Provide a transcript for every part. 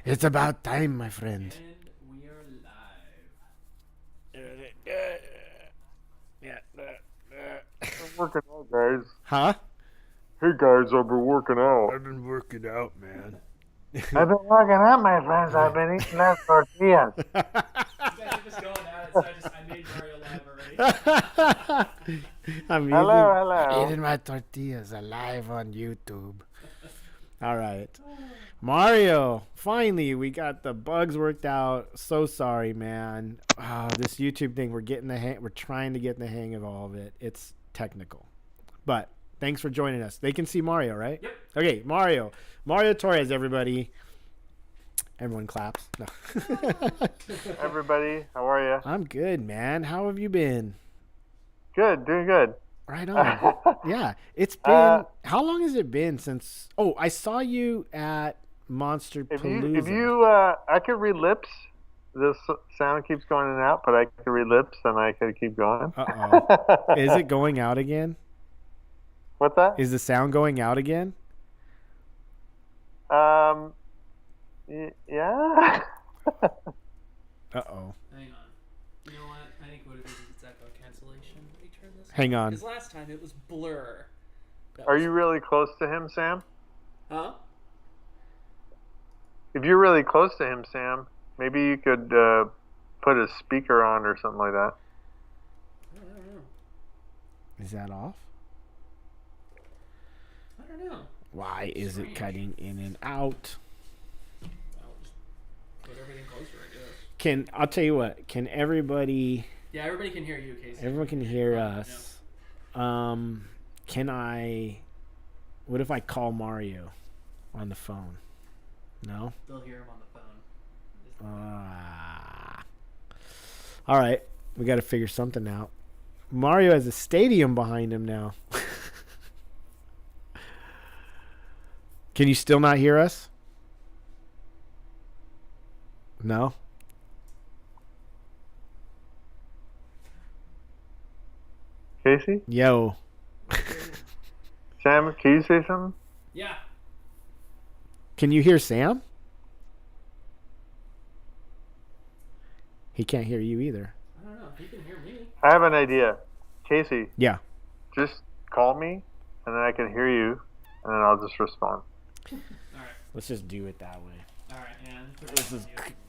It's about time, my friend. And we are live. I'm working out, guys. Huh? Hey, guys, I've been working out. I've been working out, man. I've been working out, my friends. I've been eating less tortillas. You guys are just going at it, so I made Mario live already. Hello. Eating my tortillas alive on YouTube. All right. Mario, finally, we got the bugs worked out. So sorry, man. Oh, this YouTube thing, we're trying to get the hang of all of it. It's technical. But thanks for joining us. They can see Mario, right? Yep. Okay, Mario. Mario Torres, everybody. Everyone claps. No. Everybody, how are you? I'm good, man. How have you been? Good, doing good. Right on. Yeah. It's been, how long has it been since, I saw you at Monster Palooza. If you, I could read lips. This sound keeps going in and out, but I could read lips and I could keep going. Uh-oh. Is it going out again? What's that? Is the sound going out again? Yeah. Uh-oh. Hang on. You know what? I think what it is it's echo cancellation. Let me turn this. Hang on. Because last time it was blur. Are you really close to him, Sam? Huh? If you're really close to him, Sam, maybe you could put a speaker on or something like that. I don't know. Is that off? I don't know. Why is it cutting in and out? I'll just put everything closer, I guess. I'll tell you what, can everybody... Yeah, everybody can hear you, Casey. Everyone can hear us. What if I call Mario on the phone? No? They'll hear him on the phone. All right. We got to figure something out. Mario has a stadium behind him now. Can you still not hear us? No? Casey? Yo. Sam, can you say something? Yeah. Can you hear Sam? He can't hear you either. I don't know. If you can hear me. I have an idea. Casey, Yeah. just call me, and then I can hear you, and then I'll just respond. Alright. Let's just do it that way. Alright, and This is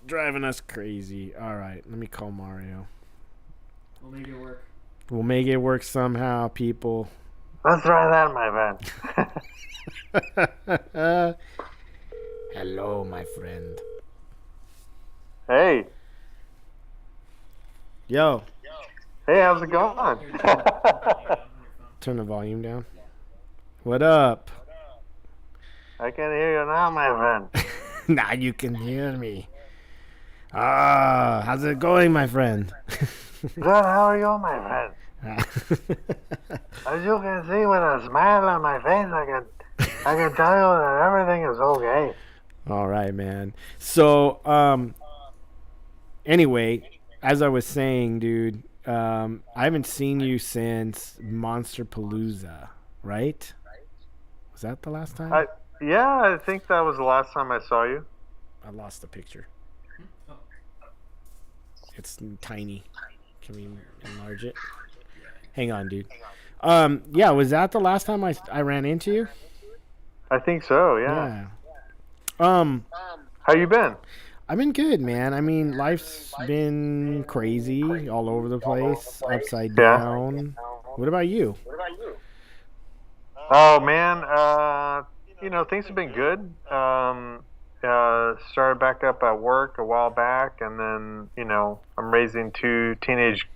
driving us crazy. All right. Let me call Mario. we'll make it work. We'll make it work somehow, people. Let's try that, my friend. Hello, my friend. Hey. Yo. Hey, how's it going? Turn the volume down. What up? I can hear you now, my friend. Now you can hear me. How's it going, my friend? Good, how are you, my friend? As you can see with a smile on my face, I can tell you that everything is okay. All right, man. So, anyway, as I was saying, dude, I haven't seen you since Monster Palooza, right? Was that the last time? Yeah, I think that was the last time I saw you. I lost the picture. Oh. It's tiny. Can we enlarge it? Hang on, dude. Yeah, was that the last time I ran into you? I think so, yeah. How you been? I've been good, man. I mean, life's been crazy all over the place, upside down. What about you? Oh, man, things have been good. Started back up at work a while back, and then, I'm raising 2 teenage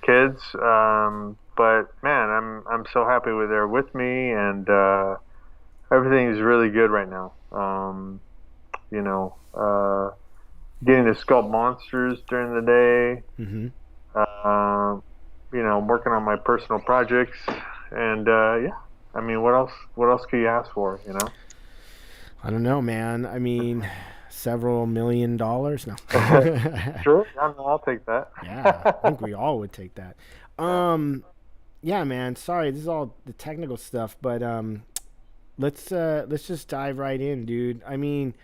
kids. But man, I'm so happy they're with me, and everything is really good right now. Getting to sculpt monsters during the day. Mm-hmm. Working on my personal projects, and yeah. I mean, what else could you ask for? I don't know, man. I mean, several $1 million. No. Sure, I'll take that. Yeah, I think we all would take that. Yeah, man. Sorry, this is all the technical stuff, but let's just dive right in, dude. I mean,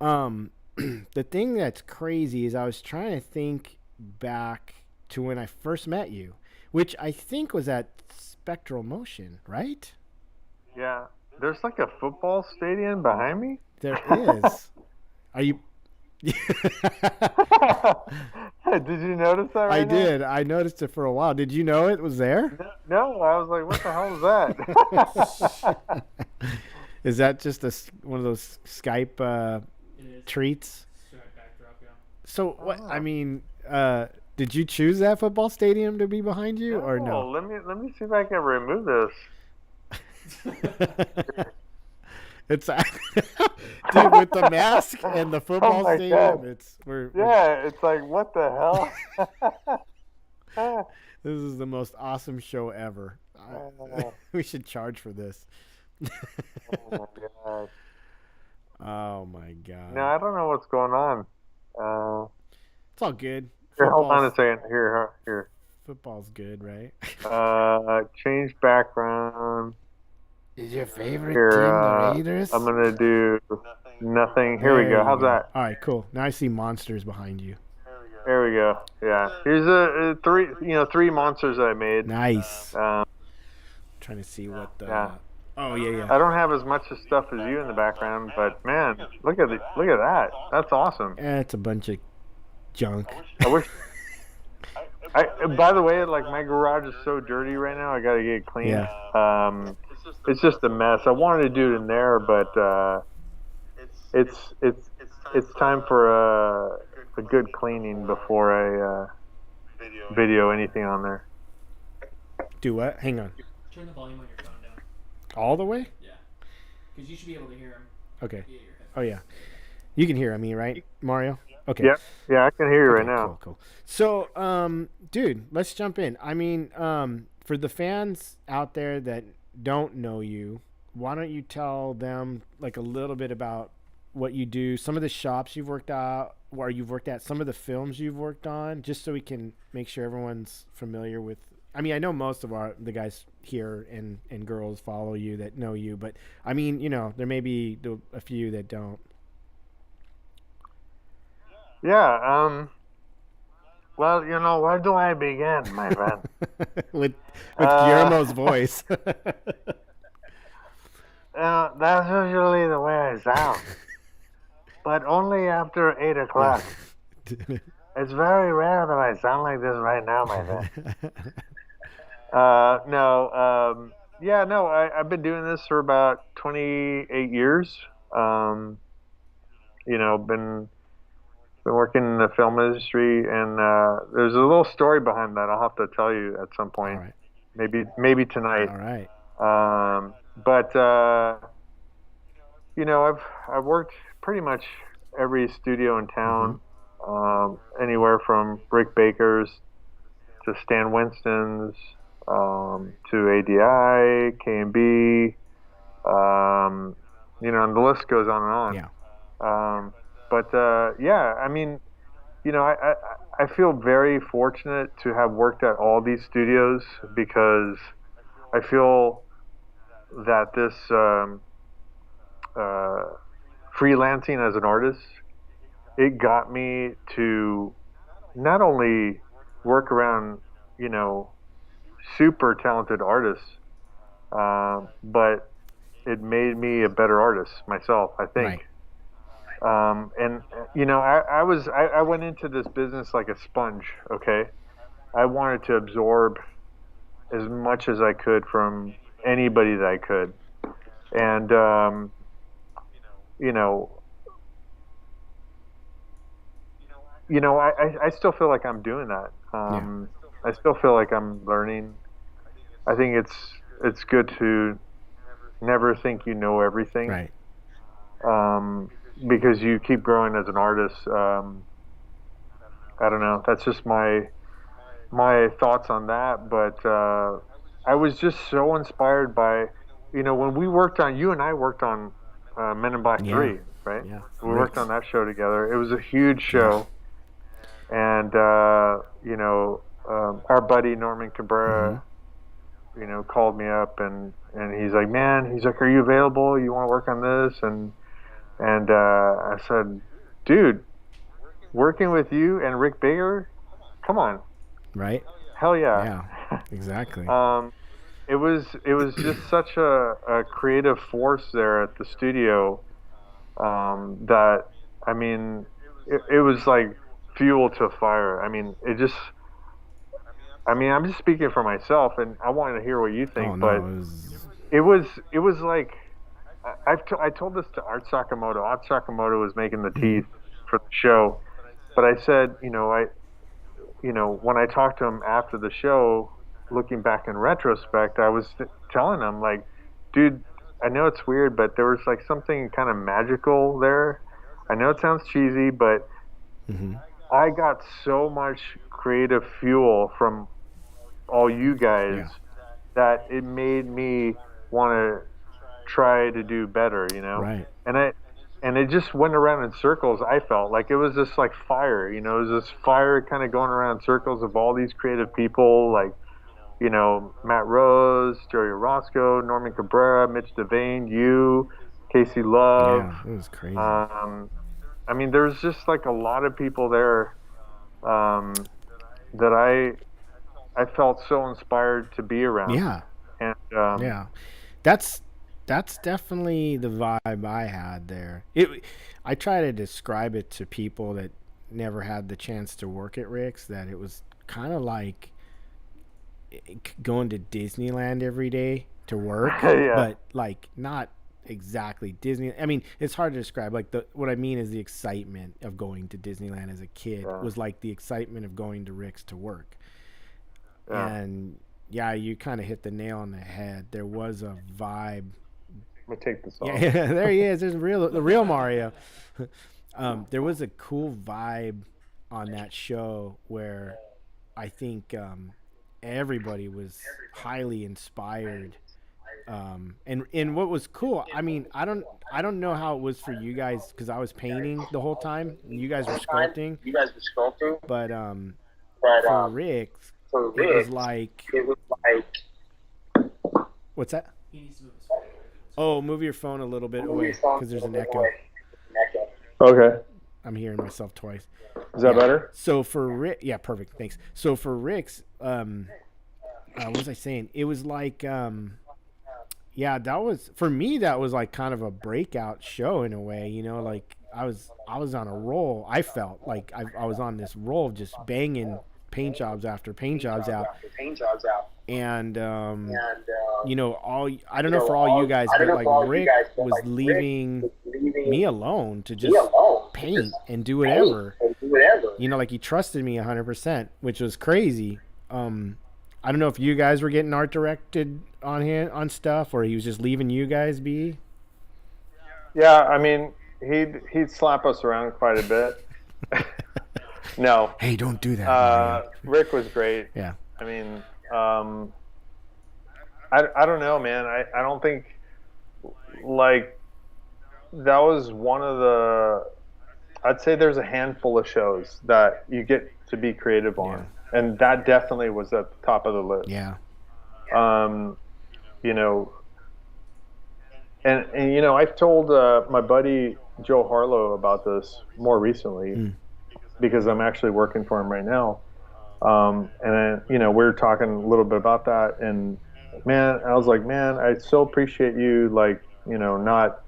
the thing that's crazy is I was trying to think back to when I first met you, which I think was at Spectral Motion, right? Yeah. There's like a football stadium behind me. There is. Are you? Did you notice that? I did. I noticed it for a while. Did you know it was there? No, I was like, what the hell is that? Is that just one of those Skype treats? Backdrop, yeah. So what? I mean, did you choose that football stadium to be behind you, or no? Let me see if I can remove this. It's dude, with the mask and the football stadium. God. It's like, what the hell? This is the most awesome show ever. We should charge for this. Oh my god. Oh my god. No, I don't know what's going on. It's all good. Here, hold on a second. Here. Football's good, right? Change background. Is your favorite Here, team the Raiders? I'm gonna do nothing. Here we go. How's that? All right, cool. Now I see monsters behind you. There we go. Yeah. Here's three monsters that I made. Nice. Trying to see what the. Yeah. Oh yeah. I don't have as much stuff as you in the background, but man, look at that. That's awesome. It's a bunch of junk. I wish. By the way, like my garage is so dirty right now. I gotta get it clean. Yeah. It's just a mess. I wanted to do it in there, but it's time for a good cleaning before I video anything on there. Do what? Hang on. Turn the volume on your phone down. All the way? Yeah. Because you should be able to hear him. Okay. Oh yeah. You can hear me, right, Mario? Okay. Yeah, I can hear you right now. Cool. So, dude, let's jump in. I mean, for the fans out there that don't know you, why don't you tell them like a little bit about what you do, some of the shops you've worked out, where you've worked at, some of the films you've worked on, just so we can make sure everyone's familiar with. I mean, I know most of the guys here and girls follow you that know you, but I mean, there may be a few that don't. Yeah. Well, where do I begin, my friend? with Guillermo's voice. That's usually the way I sound, but only after 8 o'clock. It's very rare that I sound like this right now, my friend. I've been doing this for about 28 years. Been working in the film industry, and there's a little story behind that. I'll have to tell you at some point. All right. Maybe tonight. All right. I've worked pretty much every studio in town, anywhere from Rick Baker's to Stan Winston's, to ADI, K&B, and the list goes on and on. Yeah. I mean, I feel very fortunate to have worked at all these studios, because I feel that this freelancing as an artist, it got me to not only work around, super talented artists, but it made me a better artist myself, I think. Right. I went into this business like a sponge. Okay. I wanted to absorb as much as I could from anybody that I could. And, I still feel like I'm doing that. I still feel like I'm learning. I think it's good to never think you know everything. Right. Because you keep growing as an artist. I don't know. That's just my thoughts on that. But I was just so inspired by, when we worked on, you and I worked on Men in Black 3, right? Yeah. We worked on that show together. It was a huge show. And, our buddy Norman Cabrera, called me up and he's like, man, he's like, are you available? You want to work on this? And I said, dude, working with you and Rick Baker, come on, Right? hell yeah. Yeah, exactly. It was just such a creative force there at the studio, that I mean, it was like fuel to a fire. I mean, I'm just speaking for myself, and I want to hear what you think. Oh no, But it was. it was like I told this to Art Sakamoto. Art Sakamoto was making the teeth for the show, but I said, when I talked to him after the show, looking back in retrospect, I was telling him like, dude, I know it's weird, but there was like something kind of magical there. I know it sounds cheesy, but Mm-hmm. I got so much creative fuel from all you guys Yeah. that it made me want to try to do better. Right. And it just went around in circles. I felt like it was just like fire, it was this fire kind of going around in circles of all these creative people, like, Matt Rose, Jerry Orozco, Norman Cabrera, Mitch Devane, you, Casey Love. Yeah, it was crazy. I mean, there's just like a lot of people there, that I felt so inspired to be around. Yeah. And Yeah. That's definitely the vibe I had there. I try to describe it to people that never had the chance to work at Rick's, that it was kind of like going to Disneyland every day to work, Yeah. but like not exactly Disney. I mean, it's hard to describe. Like what I mean is the excitement of going to Disneyland as a kid was like the excitement of going to Rick's to work. Yeah. And yeah, you kind of hit the nail on the head. There was a vibe. I'm gonna take this off. Yeah, there he is. There's the real Mario. There was a cool vibe on that show where I think everybody was highly inspired. And what was cool, I mean, I don't know how it was for you guys because I was painting the whole time. And you guys were sculpting, but for Rick, it was like, what's that? He needs to move his phone. Oh, move your phone a little bit away because there's an echo. Okay. I'm hearing myself twice. Is that better? So for Rick, yeah, perfect, thanks. So for Rick's, what was I saying? It was like, yeah, that was for me. That was like kind of a breakout show in a way, like I was on a roll. I felt like I was on this roll of just banging paint jobs after paint jobs out. And I don't know for all you guys, but like Rick was leaving me alone to just paint and do whatever. Like he trusted me 100%, which was crazy. I don't know if you guys were getting art directed on stuff, or he was just leaving you guys be. Yeah, I mean, he'd slap us around quite a bit. No. Hey, don't do that. Rick was great. Yeah. I mean, I don't know, man. I don't think like that was one of the. I'd say there's a handful of shows that you get to be creative on, and that definitely was at the top of the list. Yeah. And I've told my buddy Joe Harlow about this more recently because I'm actually working for him right now. And then, we were talking a little bit about that, and man, I was like, man, I so appreciate you, like, not,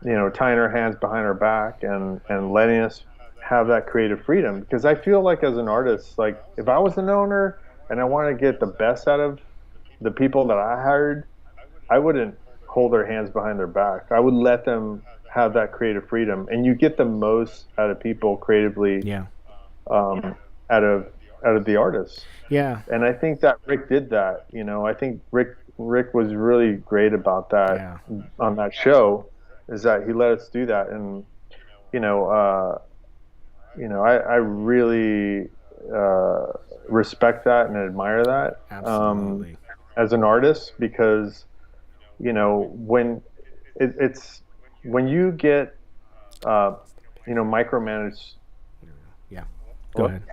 tying our hands behind our back and letting us have that creative freedom. Because I feel like as an artist, like if I was an owner and I wanted to get the best out of the people that I hired, I wouldn't hold their hands behind their back. I would let them have that creative freedom, and you get the most out of people creatively. Yeah. Out of the artists. Yeah. And I think that Rick did that. I think Rick was really great about that on that show, is that he let us do that. And I really respect that and admire that. Absolutely. As an artist, because when when you get micromanaged. Go ahead.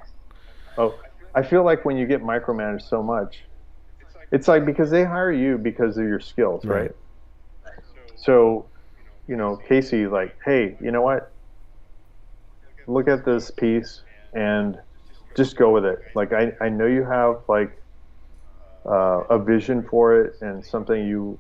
Oh, I feel like when you get micromanaged so much, it's like because they hire you because of your skills, Right. right? So, Casey, like, hey, you know what? Look at this piece and just go with it. Like, I know you have like a vision for it and something you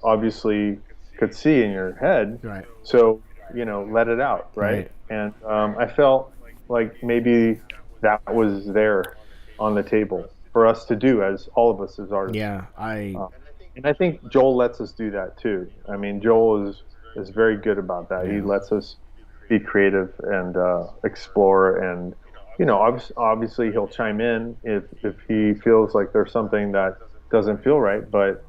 obviously could see in your head. Right. So, let it out, right? Right. And I felt like maybe that was there on the table for us to do as all of us as artists. Yeah. And I think Joel lets us do that too. I mean, Joel is very good about that. Yeah. He lets us be creative and explore, and obviously he'll chime in if he feels like there's something that doesn't feel right. But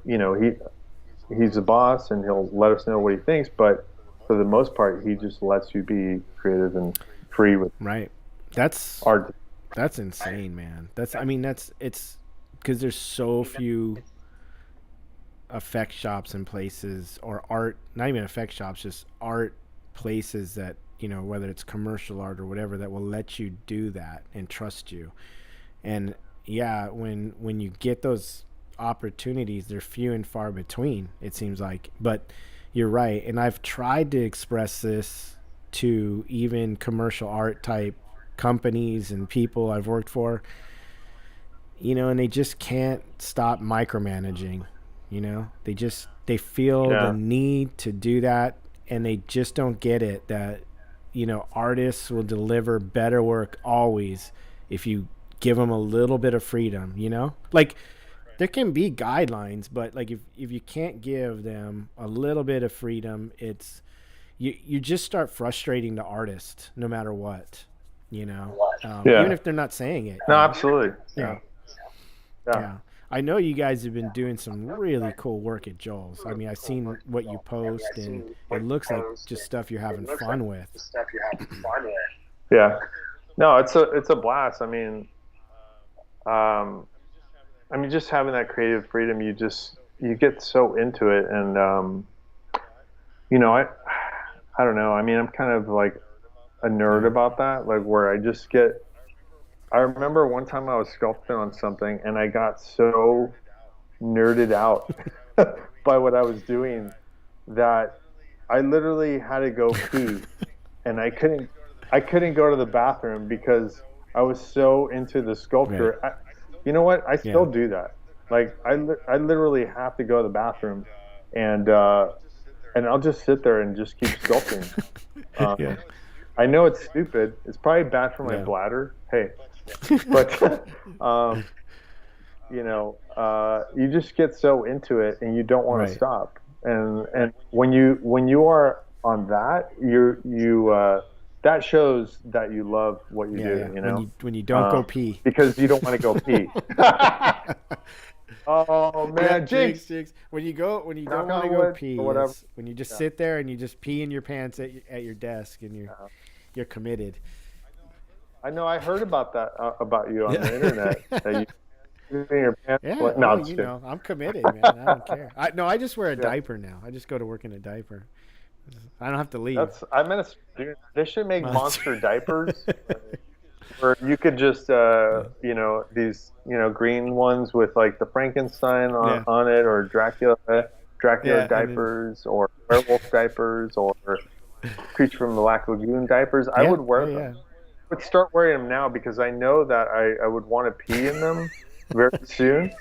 he's the boss, and he'll let us know what he thinks. But for the most part, he just lets you be creative and free with Right. That's art. That's insane, man. It's because there's so few effect shops and places, or art, not even effect shops, just art places that, whether it's commercial art or whatever, that will let you do that and trust you. And yeah, when you get those opportunities, they're few and far between, it seems like. But you're right. And I've tried to express this to even commercial art type companies and people I've worked for, and they just can't stop micromanaging. They feel the need to do that, and they just don't get it that artists will deliver better work always if you give them a little bit of freedom. Like there can be guidelines, but like if you can't give them a little bit of freedom, it's you just start frustrating the artist no matter what. Even if they're not saying it. No, absolutely. Yeah. I know you guys have been doing some really cool work at Joel's. I mean, I've seen what you post, and it looks like just stuff you're having fun with. Yeah. No, it's a blast. I mean, just having that creative freedom, you get so into it, and I don't know. I mean, I'm kind of like a nerd about that, like where I remember one time I was sculpting on something, and I got so nerded out by what I was doing that I literally had to go pee, and I couldn't go to the bathroom because I was so into the sculpture. Right. You know what? I still do that. Like I literally have to go to the bathroom, and I'll just sit there and just keep sculpting. I know it's stupid. It's probably bad for my bladder. Hey. But you just get so into it, and you don't want to stop. And when you are on that, you that shows that you love what you do. When you don't go pee, because you don't want to go pee. Oh man, jinx. When you don't want to go pee, when you just sit there and you just pee in your pants at your desk, and you're committed. I know. I heard about that about you on the internet. That you in your pants. Yeah, no, I'm committed, man. I don't care. I just wear a diaper now. I just go to work in a diaper. I don't have to leave. They should make monster diapers, where you could just these green ones with like the Frankenstein on it, or Dracula diapers, or werewolf diapers, or Creature from the Black Lagoon diapers. I would wear them. Yeah. I would start wearing them now because I know that I would want to pee in them very soon,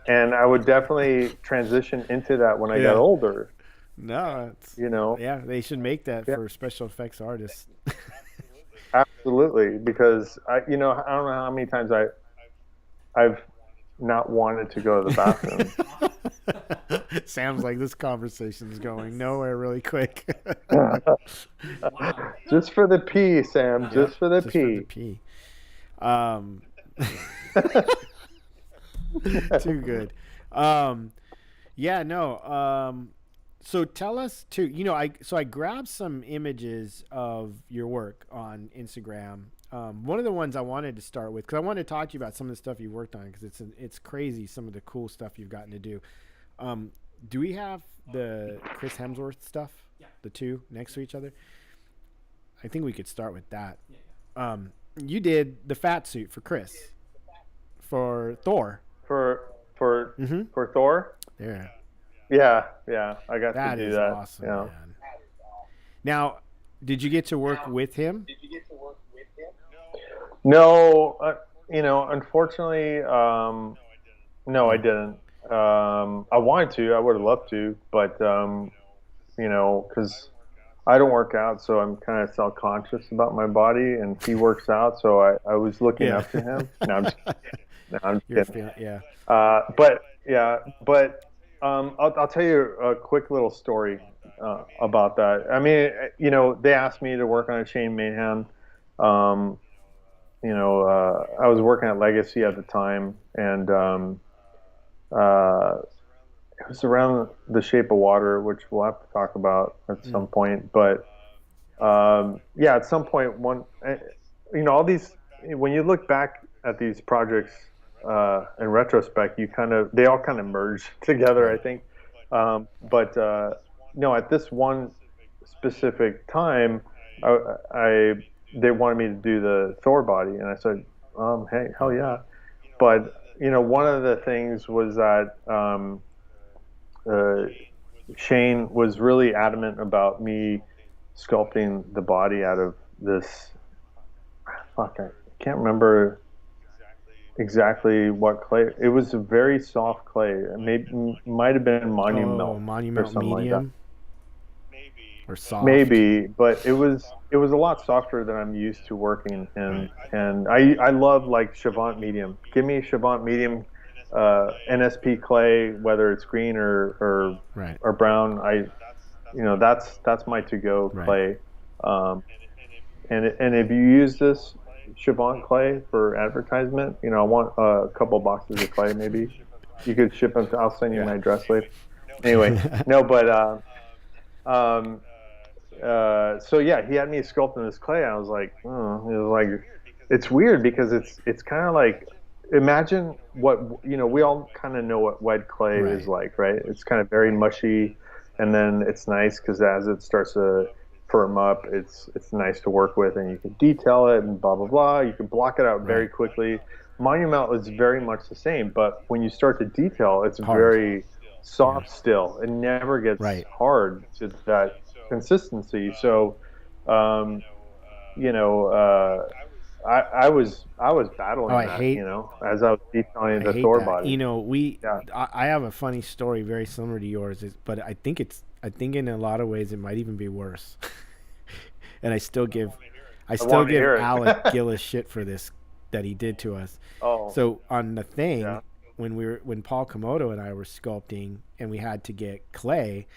and I would definitely transition into that when I got older. No, it's they should make that for special effects artists. Absolutely, because I don't know how many times I've not wanted to go to the bathroom. Sounds like this conversation is going nowhere really quick. Just for the pee, Sam. Just for the pee. Too good. So tell us too. I grabbed some images of your work on Instagram. One of the ones I wanted to start with, because I wanted to talk to you about some of the stuff you worked on, because it's crazy, some of the cool stuff you've gotten to do. Do we have the Chris Hemsworth stuff? Yeah. The two next to each other? I think we could start with that. Yeah. You did the fat suit for Chris, for Thor. for Thor. There. Yeah, I got That to do is that. awesome, Yeah. man. Now, did you get to work with him? No, unfortunately, no, I didn't. I wanted to. I would have loved to, but because I don't work out, so I'm kind of self-conscious about my body, and he works out, so I was looking up to him. No, I'm just, no, I'm just kidding. I'll tell you a quick little story about that. I mean, they asked me to work on a Chain Mayhem. I was working at Legacy at the time, and it was around The Shape of Water, which we'll have to talk about at some point. But at some point, all these, when you look back at these projects in retrospect, they all kind of merge together, I think. At this one specific time, they wanted me to do the Thor body, and I said, hey, hell yeah. But one of the things was that Shane was really adamant about me sculpting the body out of this. I can't remember exactly what clay. It was a very soft clay. It might have been Monument or something medium. like that. Or soft. Maybe, but it was a lot softer than I'm used to working in, and I love like Chavant medium. Give me Chavant medium, NSP clay, whether it's green or brown. That's my to-go clay. And if you use this Chavant clay for advertisement, I want a couple boxes of clay. Maybe you could ship them. I'll send you my address later. Anyway, no, but. He had me sculpting this clay. I was like, it's weird because it's kind of like, imagine what, we all kind of know what wet clay is like, right? It's kind of very mushy, and then it's nice because as it starts to firm up, it's nice to work with, and you can detail it and blah, blah, blah. You can block it out very quickly. Monument is very much the same, but when you start to detail, it's very soft still. It never gets hard to that consistency. So, I was battling that, as I was detailing the Thor body. I have a funny story very similar to yours, but I think in a lot of ways it might even be worse. And I still give Alec Gillis shit for this that he did to us. So on the thing, when Paul Komodo and I were sculpting and we had to get clay,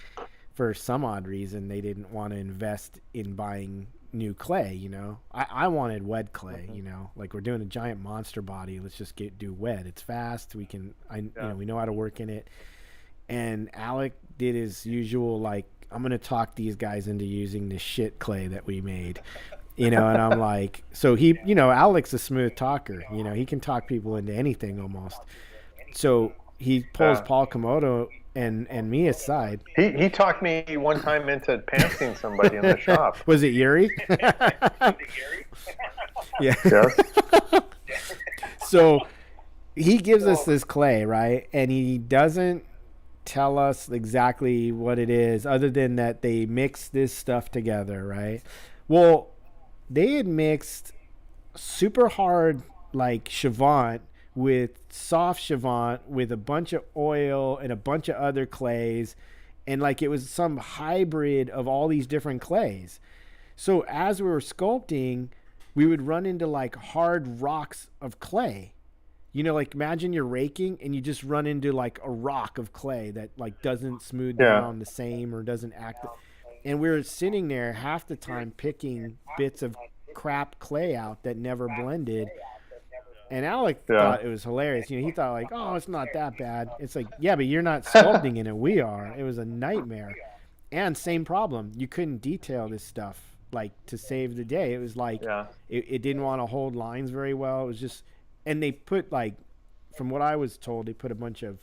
for some odd reason they didn't want to invest in buying new clay. I wanted wedclay. Like, we're doing a giant monster body, let's just do wed. It's fast, we know how to work in it. And Alec did his usual, like, I'm gonna talk these guys into using this shit clay that we made, and I'm like, so he, Alec's a smooth talker, he can talk people into anything almost. So he pulls Paul Komodo and me aside. He talked me one time into pantsing somebody in the shop. Was it Yuri? Yeah. Yes. So he gives us this clay, right? And he doesn't tell us exactly what it is, other than that they mix this stuff together, right? Well, they had mixed super hard, like, Chavant with soft Chavant with a bunch of oil and a bunch of other clays, and like it was some hybrid of all these different clays. So as we were sculpting, we would run into like hard rocks of clay. Like, imagine you're raking and you just run into like a rock of clay that like doesn't smooth down the same or doesn't act. And we were sitting there half the time picking bits of crap clay out that never blended. And Alec thought it was hilarious. He thought like, oh, it's not that bad. It's like, yeah, but you're not sculpting in it. We are. It was a nightmare. And same problem. You couldn't detail this stuff like to save the day. It was like it didn't want to hold lines very well. It was just, and they put, like, from what I was told, they put a bunch of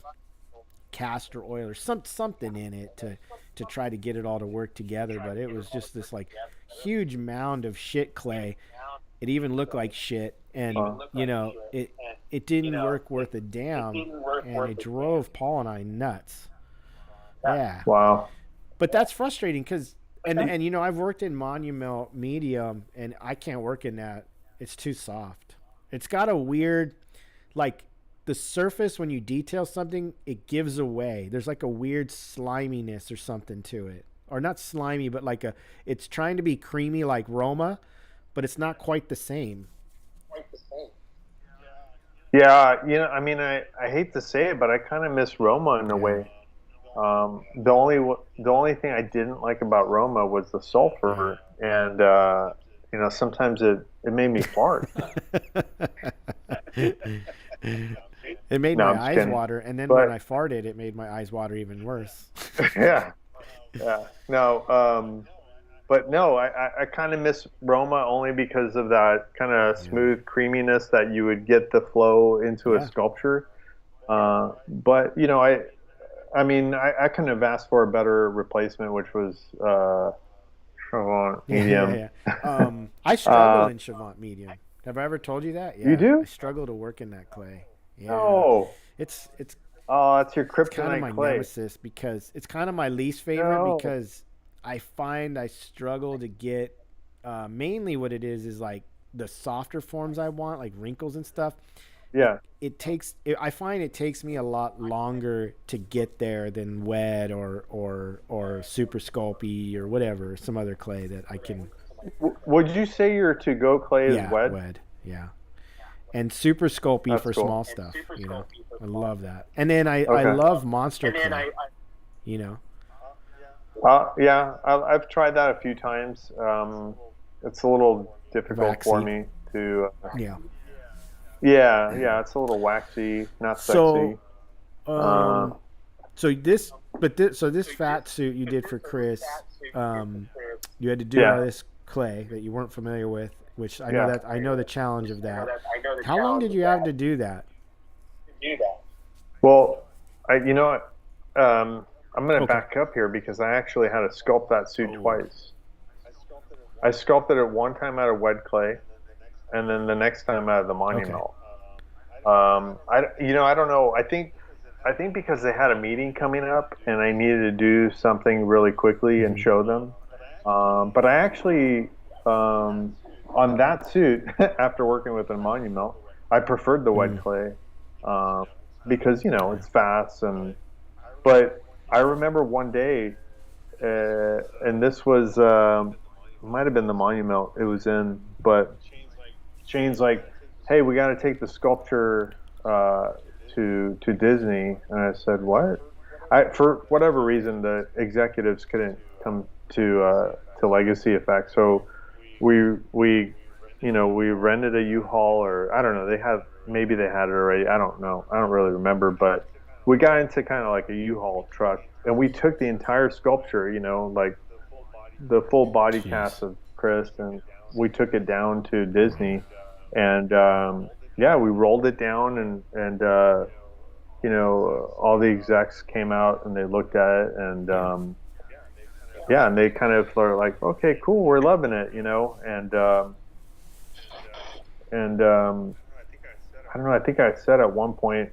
castor oil or something in it to try to get it all to work together. But it was just this like huge mound of shit clay. It even looked like shit. and you know it didn't work worth a damn, and it drove Paul and I nuts. Yeah, Wow. but that's frustrating because and you know I've worked in monument medium and I can't work in that. It's too soft. It's got a weird, like, the surface when you detail something, it gives away. There's like a weird sliminess or something to it, or not slimy, but like it's trying to be creamy like Roma, but it's not quite the same. Yeah, you know, I mean, I hate to say it, but I kind of miss Roma in a way. The only thing I didn't like about Roma was the sulfur, and you know, sometimes it made me fart. It made No, my I'm just eyes kidding. water, and then But when I farted, it made my eyes water even worse. yeah, yeah, no, but no, I kind of miss Roma only because of that kind of smooth creaminess that you would get the flow into a sculpture. But you know, I mean, I couldn't have asked for a better replacement, which was Chavant Medium. I struggle in Chavant Medium. Have I ever told you that? Yeah, You do? I struggle to work in that clay. Yeah, No. it's Oh, that's your kind of kryptonite my clay. nemesis because it's kind of my least favorite No. because I find I struggle to get mainly what it is like the softer forms I want, like wrinkles and stuff. Yeah. I find it takes me a lot longer to get there than wed or super sculpy or whatever, some other clay that I can. Would you say your to-go clay is wed? Yeah, and super sculpy That's for cool. small stuff. You know, I love that. And then I love monster clay. You know. Yeah, I've tried that a few times. It's a little difficult for me to. Yeah, it's a little waxy, not sexy. So this fat suit you did for Chris, you had to do all this clay that you weren't familiar with, which I know the challenge of that. How long did you have to do that? Well, you know what? I'm going to back up here because I actually had to sculpt that suit twice. I sculpted it one time out of wedclay, and then the next time out of the monument. I don't know. I think because they had a meeting coming up and I needed to do something really quickly and show them. But I actually, on that suit, after working with a monument, I preferred the wedclay because, you know, it's fast. But I remember one day, and this was, might have been the monument it was in, but Shane's like, hey, we got to take the sculpture to Disney. And I said, what? For whatever reason, the executives couldn't come to Legacy Effect. So we rented a U-Haul, or I don't know. Maybe they had it already. I don't know. I don't really remember. But we got into kind of like a U-Haul truck, and we took the entire sculpture, you know, like the full body cast of Chris, and we took it down to Disney. And we rolled it down, and you know, all the execs came out and they looked at it, and and they kind of were like, okay, cool, we're loving it, you know, and I don't know. I think I said at one point,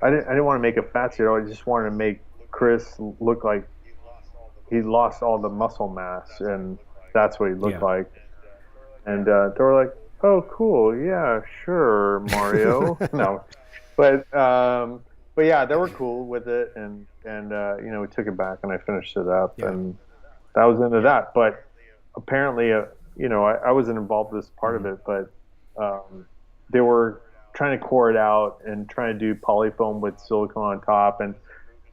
I didn't want to make a fat suit. I just wanted to make Chris look like he lost all the muscle mass, and that's what he looked like. And they were like, oh, cool. Yeah, sure, Mario. No, but yeah, they were cool with it, and you know, we took it back and I finished it up, and that was the end of that. But apparently, you know, I wasn't involved in this part of it, but they were trying to core it out and trying to do polyfoam with silicone on top, and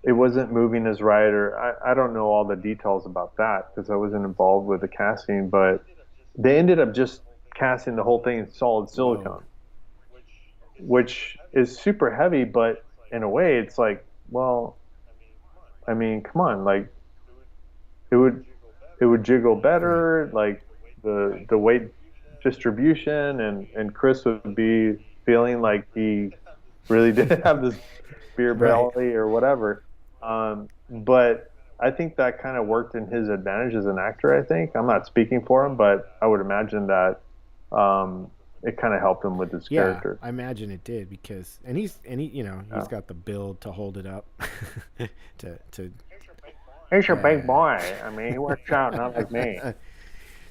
it wasn't moving as right, or I don't know all the details about that because I wasn't involved with the casting, but they ended up just casting the whole thing in solid silicone, which is super heavy, but in a way it's like, well, I mean, come on, like it would jiggle better, like the weight distribution, and Chris would be feeling like he really did have this beer belly or whatever. But I think that kind of worked in his advantage as an actor. I think I'm not speaking for him, but I would imagine that it kind of helped him with his Yeah, character. I imagine it did because, and he's got the build to hold it up. to He's your big boy. I mean, he works out, not like me.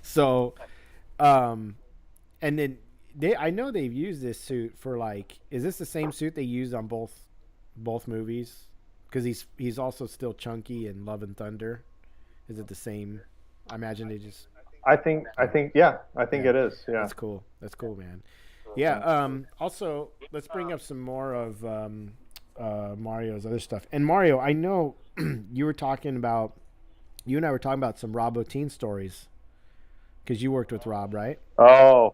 So, and then I know they've used this suit for like, is this the same suit they used on both movies? Because he's also still chunky in Love and Thunder. Is it the same? I imagine they just. I think it is. Yeah. That's cool. That's cool, man. Yeah. Also, let's bring up some more of Mario's other stuff. And Mario, I know you and I were talking about some Rob Bottin stories because you worked with Rob, right? Oh,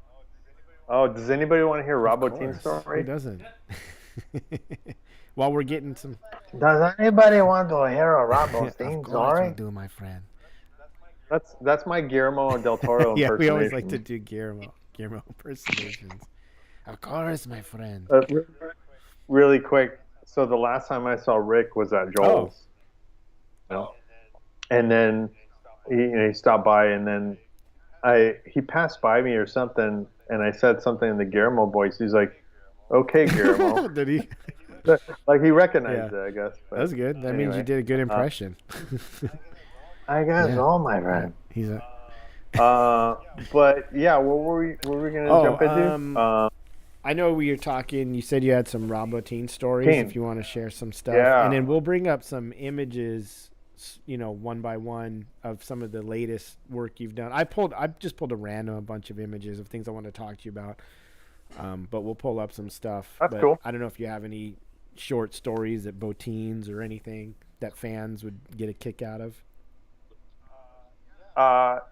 does anybody want to hear Rob Bottin's story? Who doesn't? While we're getting some. Does anybody want to hear a Rob Bottin story? I do, my friend. That's my Guillermo del Toro yeah, impersonation. we always like to do Guillermo impersonations. Of course, my friend. Really quick. So the last time I saw Rick was at Joel's. Oh. And then he stopped by, and then he passed by me or something, and I said something in the Guillermo voice. He's like, "Okay, Guillermo." Did he? Like he recognized it, I guess. But that's good. That means you did a good impression. I guess all my friend. He's a. But yeah, what were we gonna jump into? I know we were talking. You said you had some Rob Bottin stories. If you want to share some stuff, yeah. And then we'll bring up some images, one by one of some of the latest work you've done. I just pulled a bunch of images of things I want to talk to you about. But we'll pull up some stuff. That's cool. I don't know if you have any short stories at Bottins or anything that fans would get a kick out of.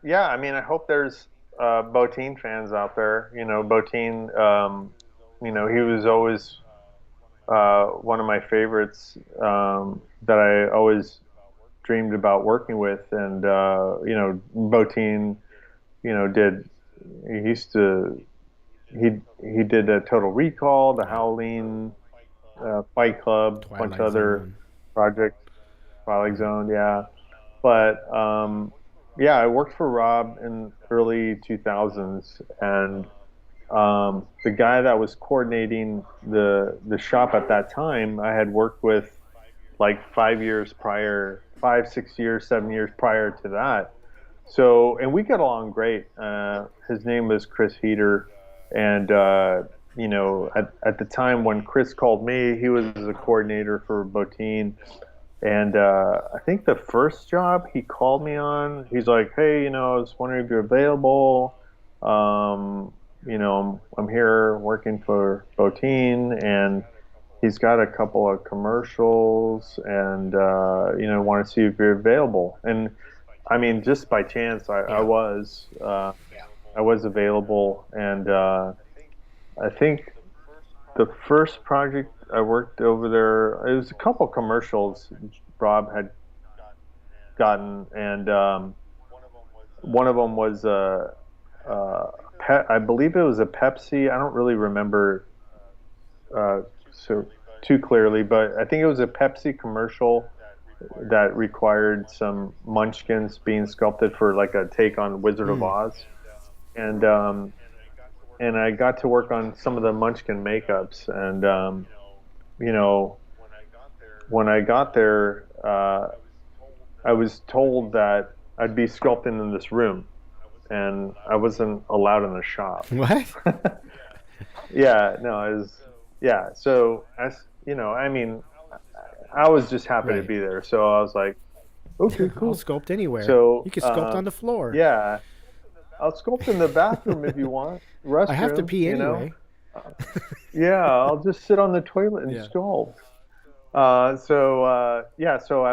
Yeah, I mean, I hope there's Bottin fans out there. Bottin, he was always one of my favorites that I always dreamed about working with. And, Bottin, he did a Total Recall, the Halloween, Fight Club, a bunch of other projects, Twilight Zone, yeah. But, yeah, I worked for Rob in early 2000s, and the guy that was coordinating the shop at that time, I had worked with like 5 years prior, 5, 6 years, 7 years prior to that. So, and we got along great. His name was Chris Heater, and at the time when Chris called me, he was a coordinator for Bottin. And I think the first job he called me on, he's like, "Hey, I was wondering if you're available. I'm here working for Bottin, and he's got a couple of commercials, and want to see if you're available." And I mean, just by chance, I was available, and I think the first project I worked over there, it was a couple commercials Rob had gotten, and one of them was I believe it was a Pepsi. I don't really remember so too clearly, but I think it was a Pepsi commercial that required some munchkins being sculpted for like a take on Wizard of Oz, and I got to work on some of the munchkin makeups, and when I got there, I was told that I'd be sculpting in this room, and I wasn't allowed in the shop. What? Yeah, no, it was, yeah. So, I mean, I was just happy to be there. So I was like, okay, cool. I'll sculpt anywhere. So you can sculpt on the floor. Yeah, I'll sculpt in the bathroom if you want. Restroom, I have to pee anyway. Yeah, I'll just sit on the toilet and sculpt. So I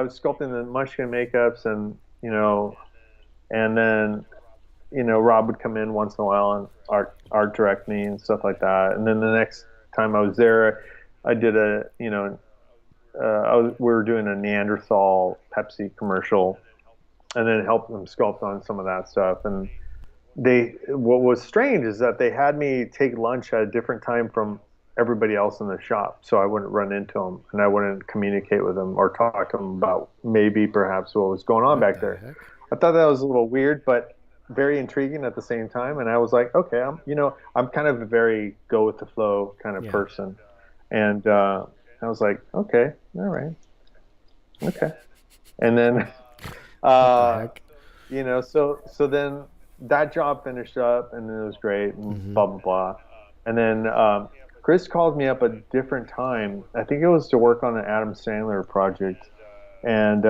was sculpting the munchkin makeups, and and then Rob would come in once in a while and art direct me and stuff like that. And then the next time I was there, I did we were doing a Neanderthal Pepsi commercial, and then helped them sculpt on some of that stuff. And what was strange is that they had me take lunch at a different time from everybody else in the shop, so I wouldn't run into them, and I wouldn't communicate with them or talk to them about perhaps what was going on back there. I thought that was a little weird, but very intriguing at the same time. And I was like, okay, I'm kind of a very go with the flow kind of Yeah. person. And I was like, okay, all right, okay. And then, What the uh, heck? so then that job finished up, and it was great, and Mm-hmm. blah blah blah. And then Chris called me up a different time. I think it was to work on an Adam Sandler project, and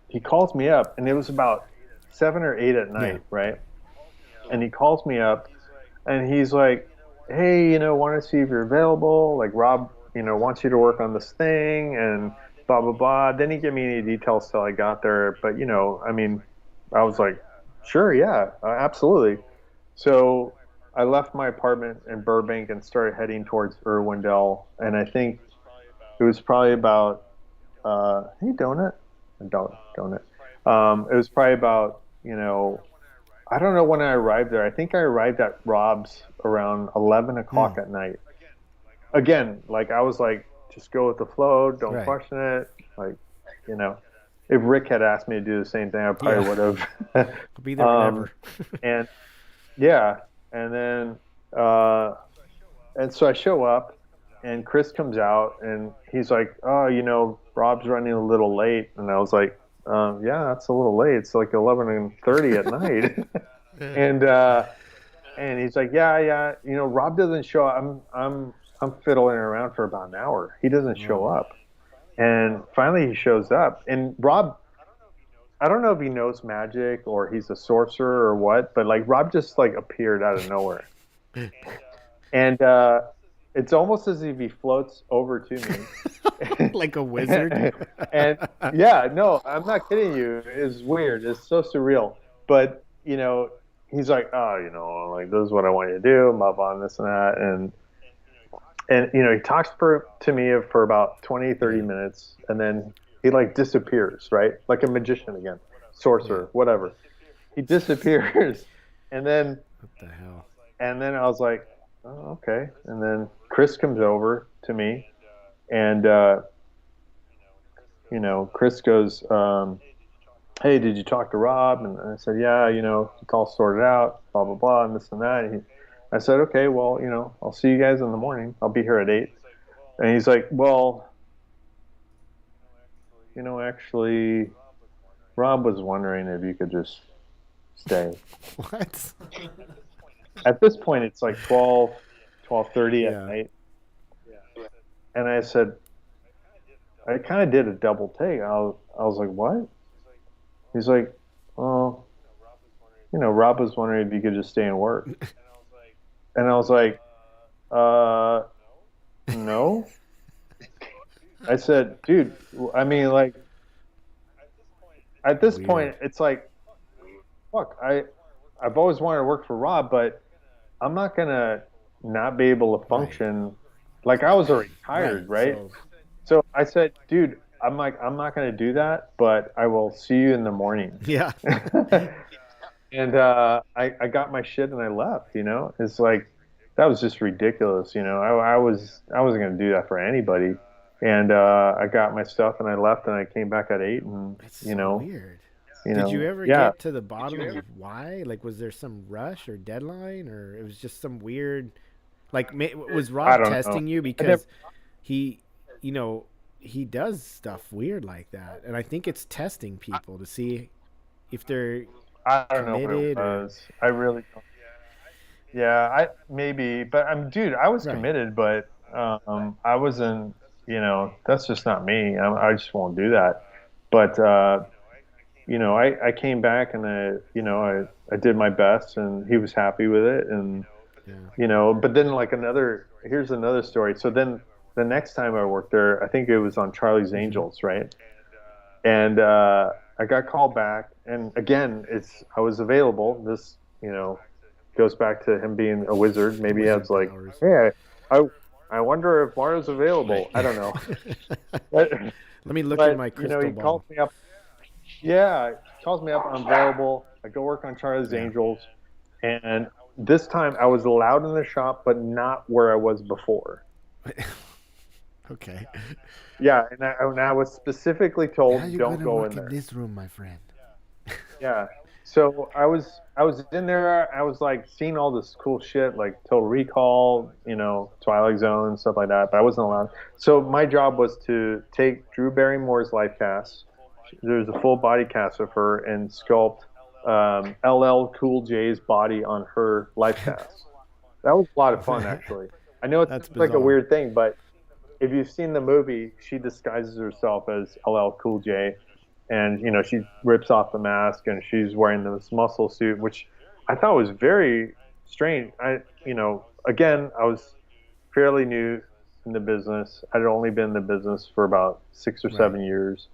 he calls me up, and it was about 7 or 8 at Yeah. night, right? And he calls me up, and he's like, "Hey, want to see if you're available? Like Rob, wants you to work on this thing, and blah blah blah." Didn't give me any details till I got there, but I mean, I was like, "Sure, yeah, absolutely." So I left my apartment in Burbank and started heading towards Irwindale, and I think it was probably about hey donut, donut. It was probably about I don't know when I arrived there. I think I arrived at Rob's around 11 o'clock at night. Again, like I was like, just go with the flow, don't Right. question it. Like, you know, if Rick had asked me to do the same thing, I probably would have. I'll be there whenever. And yeah, and then and so I show up, and Chris comes out, and he's like, "Oh, Rob's running a little late," and I was like, "Yeah, that's a little late. It's like 11:30 at night." And he's like, "Yeah, Rob doesn't show up. I'm fiddling around for about an hour. He doesn't show up." And finally he shows up, and Rob, I don't know if he knows magic or he's a sorcerer or what, but like Rob just like appeared out of nowhere. And it's almost as if he floats over to me. Like a wizard. And yeah, no, I'm not kidding you. It's weird. It's so surreal. But, he's like, "Oh, like this is what I want you to do, blah, blah, this and that." And he talks to me for about 20, 30 minutes, and then he like disappears, right? Like a magician again, sorcerer, whatever. He disappears. And then What the hell? and then I was like, "Oh, okay." And then Chris comes over to me, and Chris goes, "Hey, did you talk to Rob?" And I said, "Yeah, it's all sorted out, blah blah blah, and this and that." And I said, "Okay, well, I'll see you guys in the morning. I'll be here at 8." And he's like, "Well, actually, Rob was wondering if you could just stay." What? At this point, it's like 12:30 at night. And I said, I kind of did a double take. I was like, "What?" He's like, "Oh, Rob was wondering if you could just stay and work." And I was like, no." I said, "Dude, I mean, like, at this point, it's like, fuck, I've always wanted to work for Rob, but I'm not gonna not be able to function." Right. Like I was already tired, right? So I said, "Dude, I'm not gonna do that, but I will see you in the morning." Yeah. And I got my shit and I left. It's like that was just ridiculous. I wasn't gonna do that for anybody. And I got my stuff and I left, and I came back at 8. And That's so weird. Did you ever yeah. get to the bottom of why? Like, was there some rush or deadline, or it was just some weird? Like, was Rob testing you because he does stuff weird like that, and I think it's testing people to see if they're I don't know what it was. I really don't. Yeah, maybe, but dude, I was committed, but I wasn't. That's just not me. I just won't do that. But I came back, and I did my best, and he was happy with it, and But then here's another story. So then the next time I worked there, I think it was on Charlie's Angels, right? And I got called back, and again, I was available. This goes back to him being a wizard. Maybe I was like, "Hey, I wonder if Mario's available." I don't know. Let me look in my crystal he ball. calls me up. Yeah, he calls me up. I'm available. I go work on Charlie's Angels, and this time I was allowed in the shop, but not where I was before. Okay. Yeah, and I was specifically told, Now you're "Don't go work in there." This room, my friend. Yeah, So I was in there. I was like seeing all this cool shit, like Total Recall, you know, Twilight Zone, stuff like that. But I wasn't allowed. So my job was to take Drew Barrymore's life cast. There's a full body cast of her and sculpt LL Cool J's body on her life cast. That was a lot of fun, actually. I know it's That's like a bizarre. weird thing, but if you've seen the movie, she disguises herself as LL Cool J, and you know she rips off the mask and she's wearing this muscle suit, which I thought was very strange. You know, again, I was fairly new in the business. I'd only been in the business for about 6 or 7 years,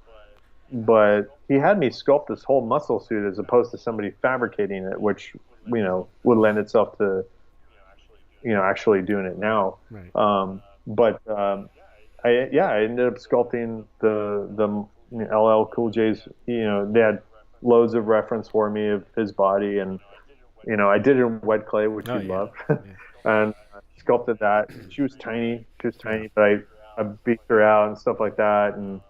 but he had me sculpt this whole muscle suit as opposed to somebody fabricating it, which you know would lend itself to actually doing it now. Right. But I ended up sculpting the LL Cool J's. You know, they had loads of reference for me of his body, and you know, I did it in wedclay, which you love, and sculpted that. She was tiny, but I beat her out and stuff like that, and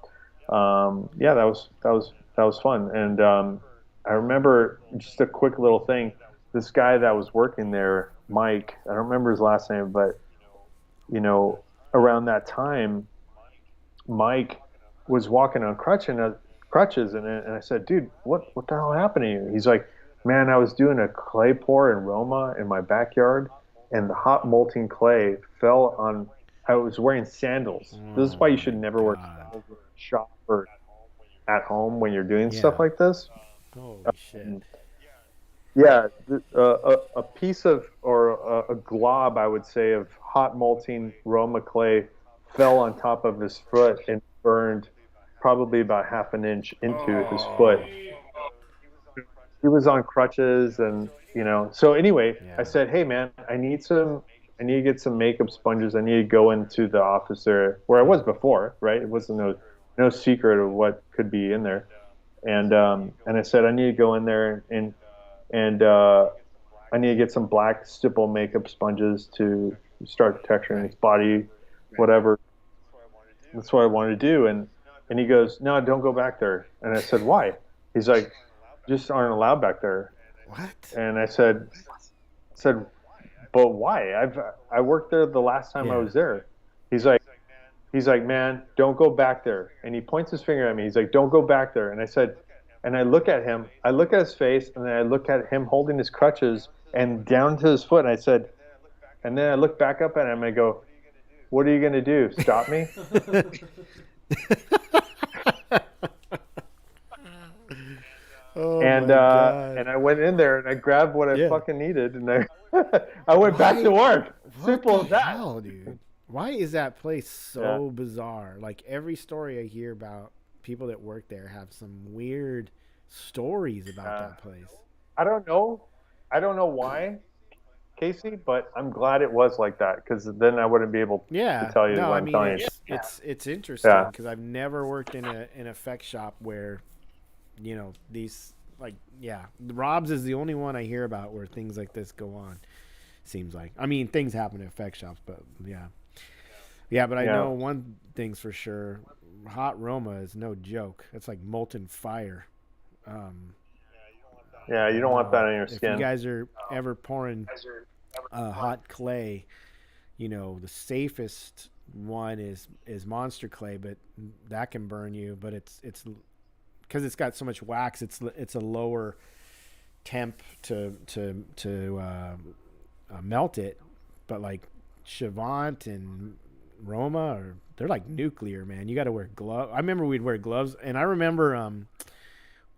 yeah, that was fun. And I remember just a quick little thing. This guy that was working there, Mike, I don't remember his last name, but you know, around that time, Mike was walking on crutches, and I said, "Dude, what the hell happened to you?" He's like, "Man, I was doing a clay pour in Roma in my backyard, and the hot molten clay fell on. I was wearing sandals. This is why you should never wear sandals in a shop or at home when you're doing stuff like this." Holy shit. Yeah, a piece of, or a glob, I would say, of hot molting Roma clay fell on top of his foot and burned probably about half an inch into his foot. He was on crutches, and you know. So anyway, I said, "Hey man, I need to get some makeup sponges. I need to go into the office there where I was before, right? It wasn't no secret of what could be in there." And I said, "I need to go in there and I need to get some black stipple makeup sponges to start texturing his body, whatever." That's what I wanted to do. And he goes, "No, don't go back there." And I said, "Why?" He's like, "Just aren't allowed back there." What? And I said, "But why? I worked there the last time I was there." He's like, "Man, don't go back there." And he points his finger at me. He's like, "Don't go back there." And I said, and I look at him, I look at his face, and then I look at him holding his crutches and down to his foot. And I said, and then I look back up at him and I go, "What are you going to do? Stop me?" And I went in there and I grabbed what I fucking needed, and I went back to work. Simple as that. Hell, dude. Why is that place so bizarre? Like every story I hear about people that work there have some weird stories about that place. I don't know why, Casey, but I'm glad it was like that, because then I wouldn't be able to tell you no, what I I'm mean, telling you. it's interesting because I've never worked in an effect shop where, you know, these Rob's is the only one I hear about where things like this go on. Seems like, I mean, things happen in effect shops, but but I know one thing's for sure: hot Roma is no joke. It's like molten fire. You don't want that on your skin. If you guys are ever pouring hot clay, you know, the safest one is monster clay, but that can burn you. But it's because it's got so much wax. It's a lower temp to melt it. But like Chavant and Roma, they're like nuclear, man. You got to wear gloves. I remember we'd wear gloves, and I remember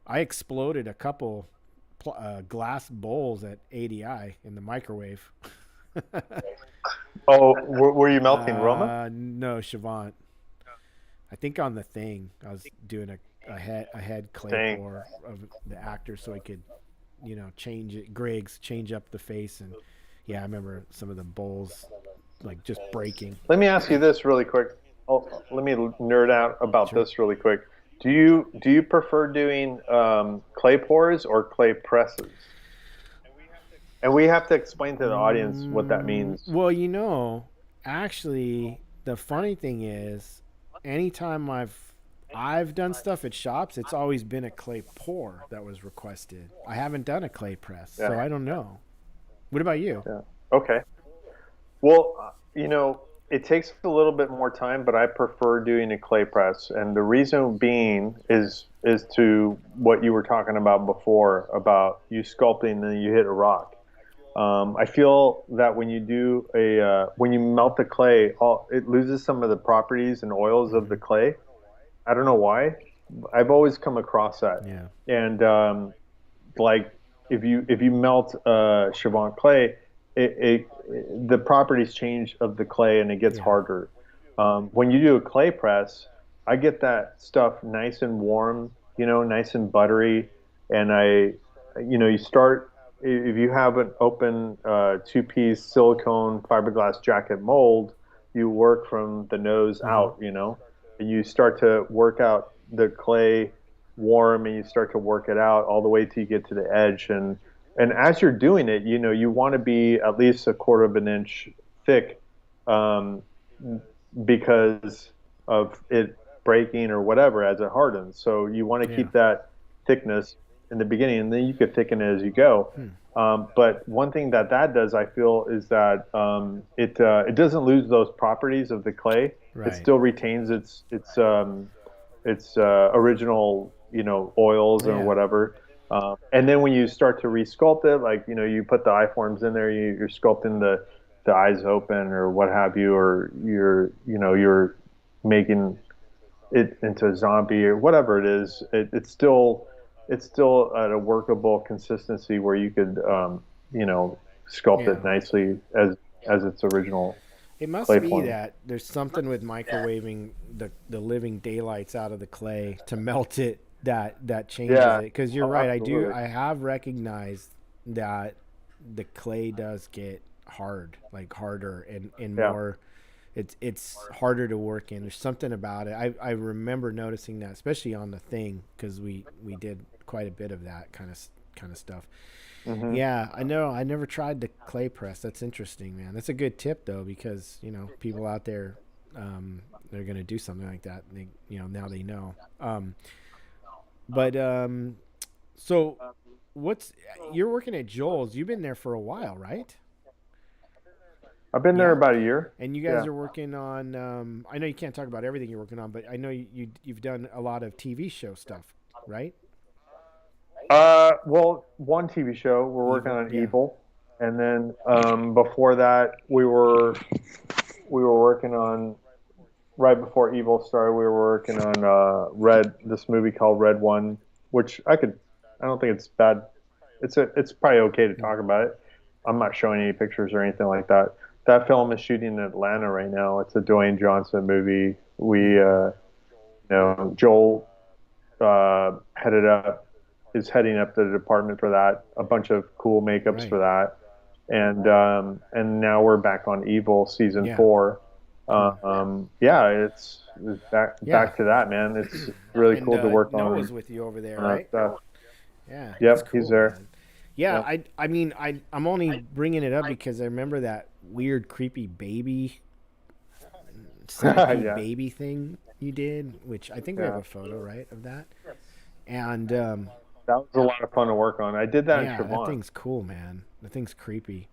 I exploded a couple glass bowls at ADI in the microwave. Oh, were you melting Roma? No, Chavant. I think on the thing I was doing a head clay pour of the actor so he could, you know, change up the face, and I remember some of the bowls like just breaking. Let me ask you this really quick. Let me nerd out about this really quick. Do you prefer doing clay pours or clay presses? And we have to explain to the audience what that means. Well, you know, actually, the funny thing is, anytime I've I've done stuff at shops, it's always been a clay pour that was requested. I haven't done a clay press, so Yeah. I don't know. What about you? Yeah. Okay. Well, it takes a little bit more time, but I prefer doing a clay press, and the reason being is to what you were talking about before about you sculpting and then you hit a rock. I feel that when you do when you melt the clay, it loses some of the properties and oils of the Hmm. clay. I don't know why. I've always come across that, Yeah. and like if you melt Chavant clay, the properties change of the clay and it gets Yeah. harder. When you do a clay press, I get that stuff nice and warm, nice and buttery, and you start if you have an open two-piece silicone fiberglass jacket mold, you work from the nose Hmm. out, and you start to work out the clay warm and you start to work it out all the way till you get to the edge and as you're doing it you want to be at least a quarter of an inch thick um, because of it breaking or whatever as it hardens, so you want to Yeah. keep that thickness in the beginning and then you could thicken it as you go. Hmm. But one thing that does I feel is that it doesn't lose those properties of the clay. It Right. still retains its original, oils or Yeah. whatever. And then when you start to resculpt it, like you put the eye forms in there, you're sculpting the eyes open or what have you, or you're making it into a zombie or whatever it is. It's still at a workable consistency where you could sculpt Yeah. it nicely as its original It must clay be form. that there's something with microwaving the living daylights out of the clay to melt it that changes it. Yeah. Because you're Oh, right, absolutely. I have recognized that the clay does get hard, like harder and Yeah. more. It's harder to work in. There's something about it. I remember noticing that, especially on the thing, because we did quite a bit of that kind of stuff. Hmm. Yeah, I know. I never tried the clay press. That's interesting, man. That's a good tip though, because people out there, they're gonna do something like that. They, now they know. But so what's you're working at Joel's? You've been there for a while, right? I've been there Yeah, about a year. and you guys Yeah. are working on. I know you can't talk about everything you're working on, but I know you've done a lot of TV show stuff, right? Well, one TV show we're working Evil, on yeah. Evil, and then before that we were working on right before Evil started. We were working on Red, this movie called Red One, which I don't think it's bad. It's probably okay to Mm. talk about it. I'm not showing any pictures or anything like that. That film is shooting in Atlanta right now. It's a Dwayne Johnson movie. Mm. Joel headed up is heading up the department for that. A bunch of cool makeups for Right. that, and now we're back on Evil season Yeah. 4. Cool. Yeah, it's Yeah. back to that, man. It's really And cool to work Noah's with you over there, on that right? stuff. Yeah, that's Yep, he's cool, there. man. Yeah, Yep. I mean, I'm only bringing it up because I remember that weird, creepy baby, centipede Yeah, baby thing you did, which I think we have yeah. a photo, right, of that. And That was a lot of fun to work on. I did that in yeah, that Chavant. thing's cool, man. That thing's creepy.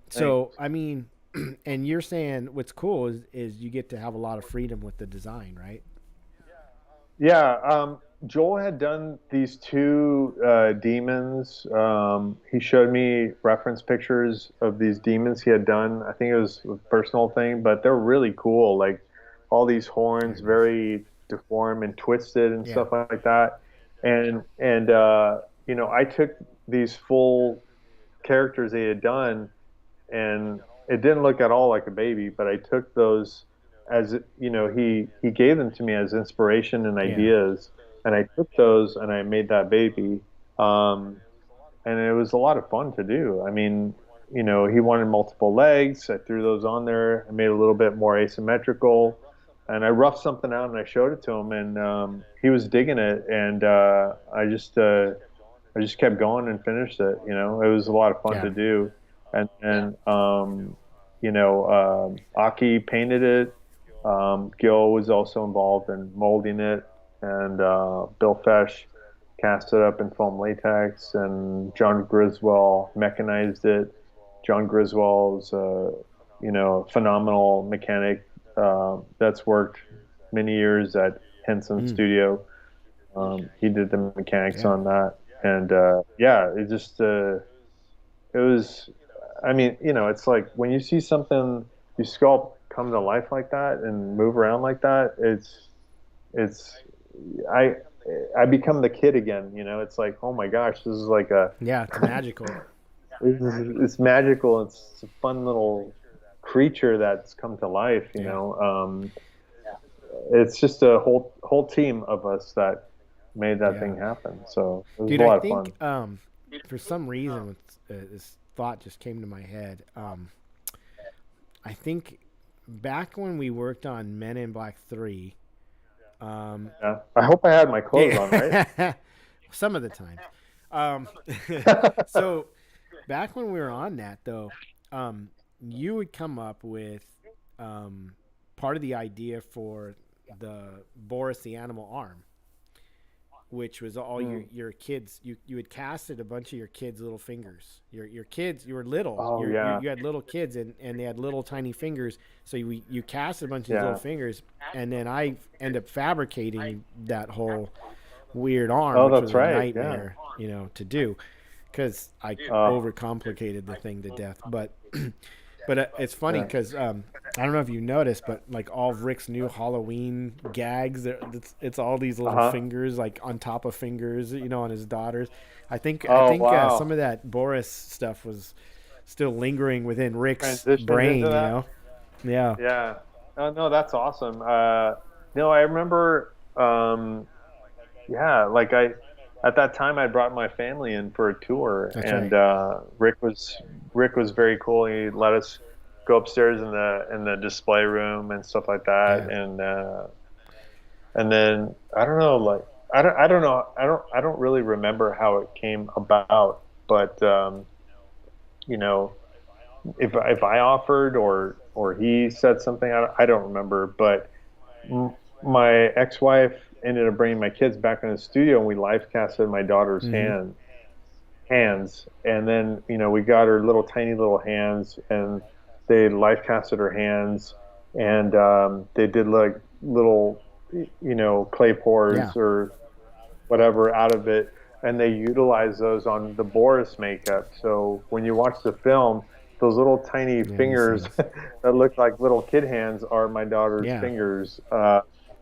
Thanks. So, I mean, and you're saying what's cool is you get to have a lot of freedom with the design, right? Yeah, Joel had done these two demons. He showed me reference pictures of these demons he had done. I think it was a personal thing, but they're really cool. Like all these There horns, it is. very deformed and twisted and Yeah. stuff like that. And I took these full characters they had done, and it didn't look at all like a baby, but I took those as he gave them to me as inspiration and Yeah. ideas, and I took those and I made that baby. um, and it was a lot of fun to do. I mean, he wanted multiple legs. I threw those on there. I made it a little bit more asymmetrical, and I roughed something out and I showed it to him, and he was digging it, and I just kept going and finished it. It was a lot of fun Yeah. to do, and Aki painted it. Gil was also involved in molding it, and Bill Fesh cast it up in foam latex, and John Griswold mechanized it. John Griswold's, phenomenal mechanic that's worked many years at Henson Studio. He did the mechanics on that, and it just it was. I mean, it's like when you see something you sculpt come to life like that and move around like that, it's I become the kid again. It's like, oh my gosh, this is like it's magical. It's magical. It's a fun little creature that's come to life. It's just a whole team of us that made that thing happen. So it was Dude, a lot I of think fun. for some reason this thought just came to my head. I think back when we worked on Men in Black 3. I hope I had my clothes on, right? Some of the time. So back when we were on that, though, you would come up with part of the idea for the Boris the Animal arm, which was all your kids. You had casted a bunch of your kids' little fingers. Your kids, you were little. You had little kids, and they had little tiny fingers. So you casted a bunch of these little fingers, and then I end up fabricating that whole weird arm, which was a nightmare, to do, because I overcomplicated the thing to death. But it's funny because I don't know if you noticed, but like all of Rick's new Halloween gags, it's all these little fingers, like on top of fingers, on his daughters. I think some of that Boris stuff was still lingering within Rick's brain, Yeah. Yeah. No, that's awesome. No, I remember. Like at that time I brought my family in for a tour, Rick was very cool. He let us go upstairs in the display room and stuff like that, and then I don't know, I don't really remember how it came about, but if I offered or he said something, I don't remember, but my ex-wife ended up bringing my kids back in the studio, and we live casted my daughter's hands, and then we got her tiny little hands, and they live casted her hands, and they did like little clay pours or whatever out of it, and they utilized those on the Boris makeup. So when you watch the film, those little tiny fingers that look like little kid hands are my daughter's fingers.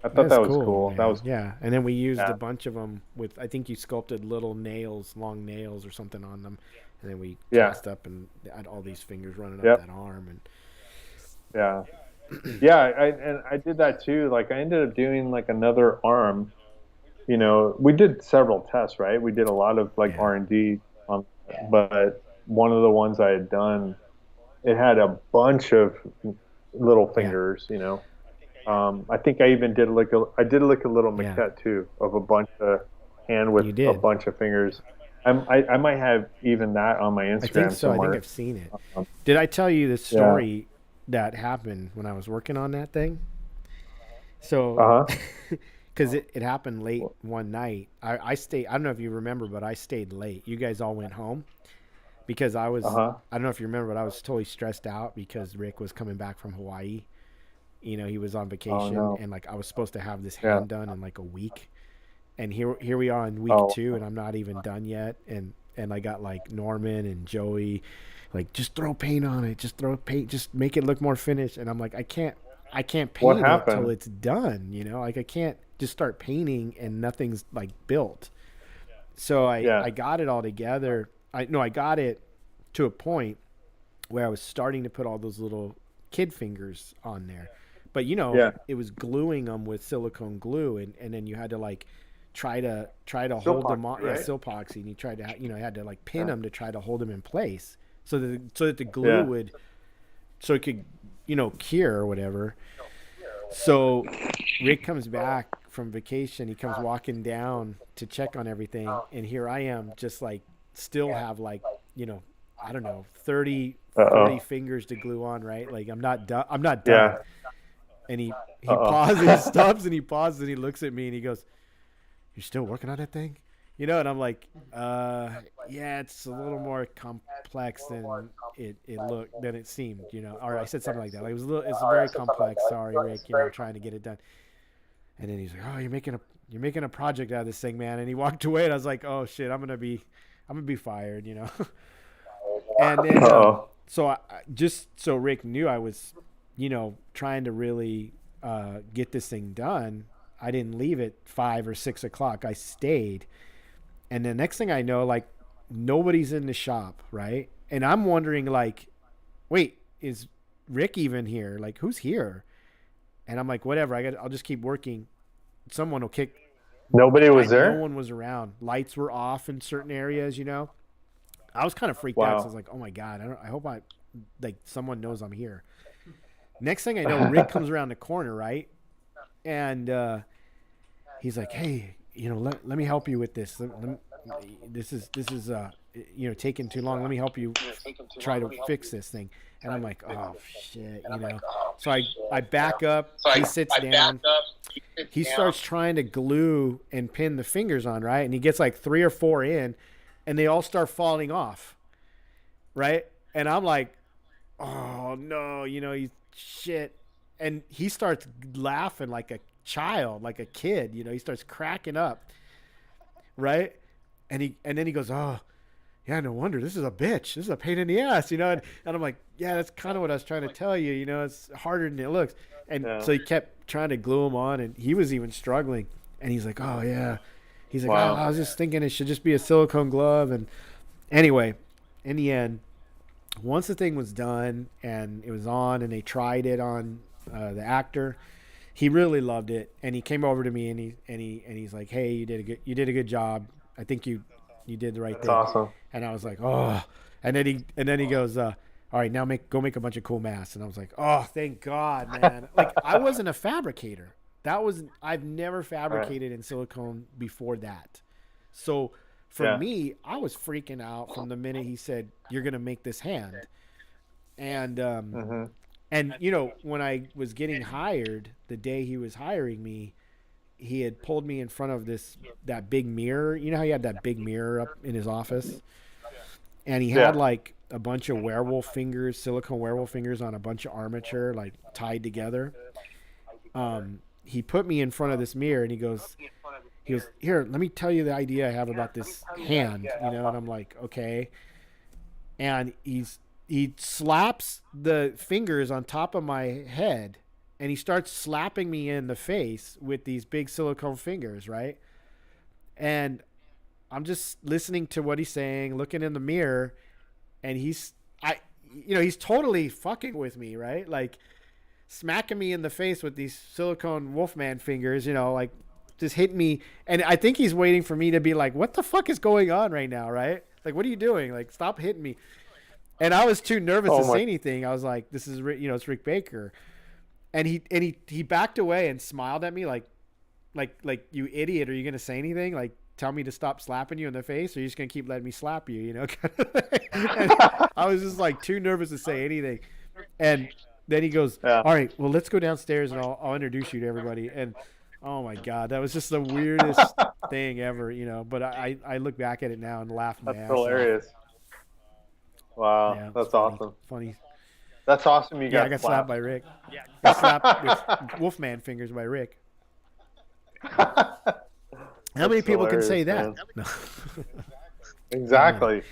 I thought that was cool. That was and then we used a bunch of them with. I think you sculpted little nails, long nails or something on them, and then we cast up and had all these fingers running up that arm and. I did that too. Like I ended up doing like another arm. We did several tests, right? We did a lot of like R&D, but one of the ones I had done, it had a bunch of little fingers. I think I even did a little maquette too of a bunch of hand with a bunch of fingers. I might have even that on my Instagram. I think so. Somewhere. I think I've seen it. Did I tell you the story that happened when I was working on that thing? So, because it happened late one night. I stayed. I don't know if you remember, but I stayed late. You guys all went home because I was. I don't know if you remember, but I was totally stressed out because Rick was coming back from Hawaii. He was on vacation, and like I was supposed to have this hand done in like a week, and here we are in week 2, and I'm not even done yet, and I got like Norman and Joey, like just throw paint on it, just make it look more finished, and I'm like I can't paint it till it's done, like I can't just start painting and nothing's like built. So I got it all together. I got it to a point where I was starting to put all those little kid fingers on there. But it was gluing them with silicone glue, and then you had to like try to hold them on, silpoxy, and you tried to had to like pin them to try to hold them in place so that the glue would it could cure or whatever. So Rick comes back from vacation. He comes walking down to check on everything, and here I am, just like still have like I don't know 30 fingers to glue on, right? Like I'm not done. And he pauses, he stops, and he pauses, and he looks at me, and he goes, you're still working on that thing? You know, and I'm like, yeah, it's a little more complex than it seemed, you know. Or I said something like that. Like it's very complex. Sorry, Rick, you know, trying to get it done. And then he's like, oh, you're making a project out of this thing, man. And he walked away, and I was like, oh shit, I'm gonna be fired, you know. And then just so Rick knew I was, you know, trying to really get this thing done. I didn't leave at 5 or 6 o'clock. I stayed. And the next thing I know, like, nobody's in the shop, right? And I'm wondering, like, wait, is Rick even here? Like, who's here? And I'm like, whatever. I'll just keep working. Someone will kick. Nobody was there? No one was around. Lights were off in certain areas, you know. I was kind of freaked out. So I was like, oh my God, I hope someone knows I'm here. Next thing I know, Rick comes around the corner, right? And he's like, hey, you know, let me help you with this. This is you know, taking too long. Let me help you try to fix this thing. And I'm like, oh shit, you know. So I back up. He sits down. He starts trying to glue and pin the fingers on, right? And he gets like 3 or 4 in, and they all start falling off, right? And I'm like, oh no, you know, shit. And he starts laughing like a child, like a kid, you know. He starts cracking up, right? And then he goes, oh yeah, no wonder, this is a bitch, this is a pain in the ass, you know. And I'm like, yeah, that's kind of what I was trying to tell you, you know. It's harder than it looks. And so he kept trying to glue them on, and he was even struggling. And he's like, oh yeah, he's like, wow. I was just thinking it should just be a silicone glove. And anyway, in the end, once the thing was done and it was on, and they tried it on the actor, he really loved it, and he came over to me and he's like, hey, you did a good job. I think you did the right thing. That's awesome. And I was like, oh. And then he goes, all right, now go make a bunch of cool masks. And I was like, oh, thank God, man. Like, I wasn't a fabricator. I've never fabricated in silicone before that. So for me, I was freaking out from the minute he said, you're going to make this hand. And, and you know, when I was getting hired, the day he was hiring me, he had pulled me in front of that big mirror. You know how he had that big mirror up in his office? And he had like a bunch of werewolf fingers, silicone werewolf fingers on a bunch of armature, like tied together. He put me in front of this mirror, and he goes, here, let me tell you the idea I have about this hand, you know. And I'm like, okay. And he slaps the fingers on top of my head, and he starts slapping me in the face with these big silicone fingers, right? And I'm just listening to what he's saying, looking in the mirror, and he's totally fucking with me, right? Like, smacking me in the face with these silicone Wolfman fingers, you know, like just hitting me. And I think he's waiting for me to be like, what the fuck is going on right now, right? Like, what are you doing? Like, stop hitting me. And I was too nervous to say anything. I was like, this is, you know, it's Rick Baker. And he backed away and smiled at me like, you idiot, are you going to say anything? Like, tell me to stop slapping you in the face, or you're just going to keep letting me slap you, you know? And I was just like too nervous to say anything. And then he goes, all right, well, let's go downstairs and I'll introduce you to everybody. And oh my God, that was just the weirdest thing ever, you know. But I look back at it now and laugh my ass off. That's hilarious. Wow, yeah, that's awesome. Funny. That's awesome. I got slapped by Rick. I got slapped with Wolfman fingers by Rick. How many people can say that? No. Exactly.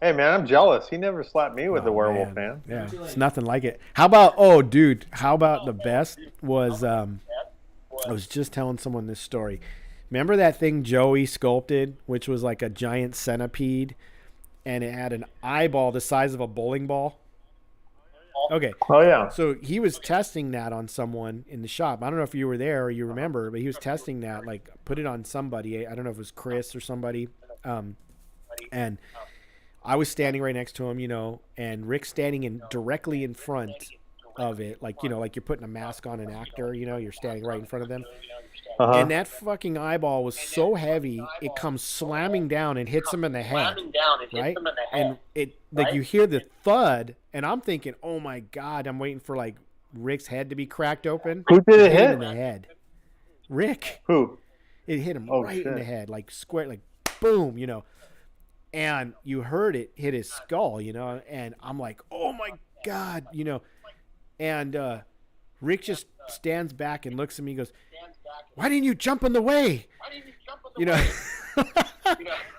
Hey, man, I'm jealous. He never slapped me with the werewolf, man. Yeah, it's nothing like it. How about the best was, I was just telling someone this story. Remember that thing Joey sculpted, which was like a giant centipede, and it had an eyeball the size of a bowling ball? Okay. Oh, yeah. So he was testing that on someone in the shop. I don't know if you were there or you remember, but he was testing that, like, put it on somebody. I don't know if it was Chris or somebody. And I was standing right next to him, you know, and Rick's standing directly in front of it. Like, you know, like you're putting a mask on an actor, you know, you're standing right in front of them. Uh-huh. And that fucking eyeball was so heavy, it comes slamming down and hits him in the head, right? And it, like, you hear the thud, and I'm thinking, oh my God, I'm waiting for, like, Rick's head to be cracked open. Who did it hit? In the head. Rick. Who? It hit him Oh, right in shit. the head, like square, like boom, and you heard it hit his skull, and I'm like, oh my God, and Rick just stands back and looks at me and goes, why didn't you jump in the way?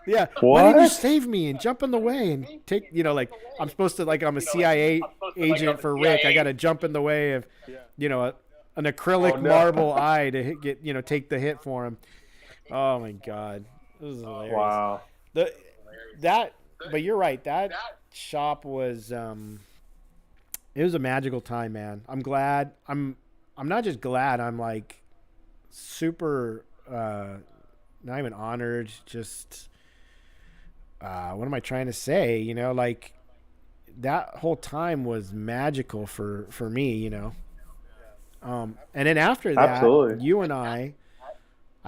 Yeah. Why didn't you What? save me and jump in the way and take, like I'm supposed to, like I'm a CIA agent for Rick. I got to jump in the way of, an acrylic marble eye to get, take the hit for him. Oh my God. This is hilarious. Wow. But you're right. That shop was, it was a magical time, man. I'm glad. I'm not just glad. I'm like super, not even honored. Just, what am I trying to say? Like that whole time was magical for me, and then after that, Absolutely. you and I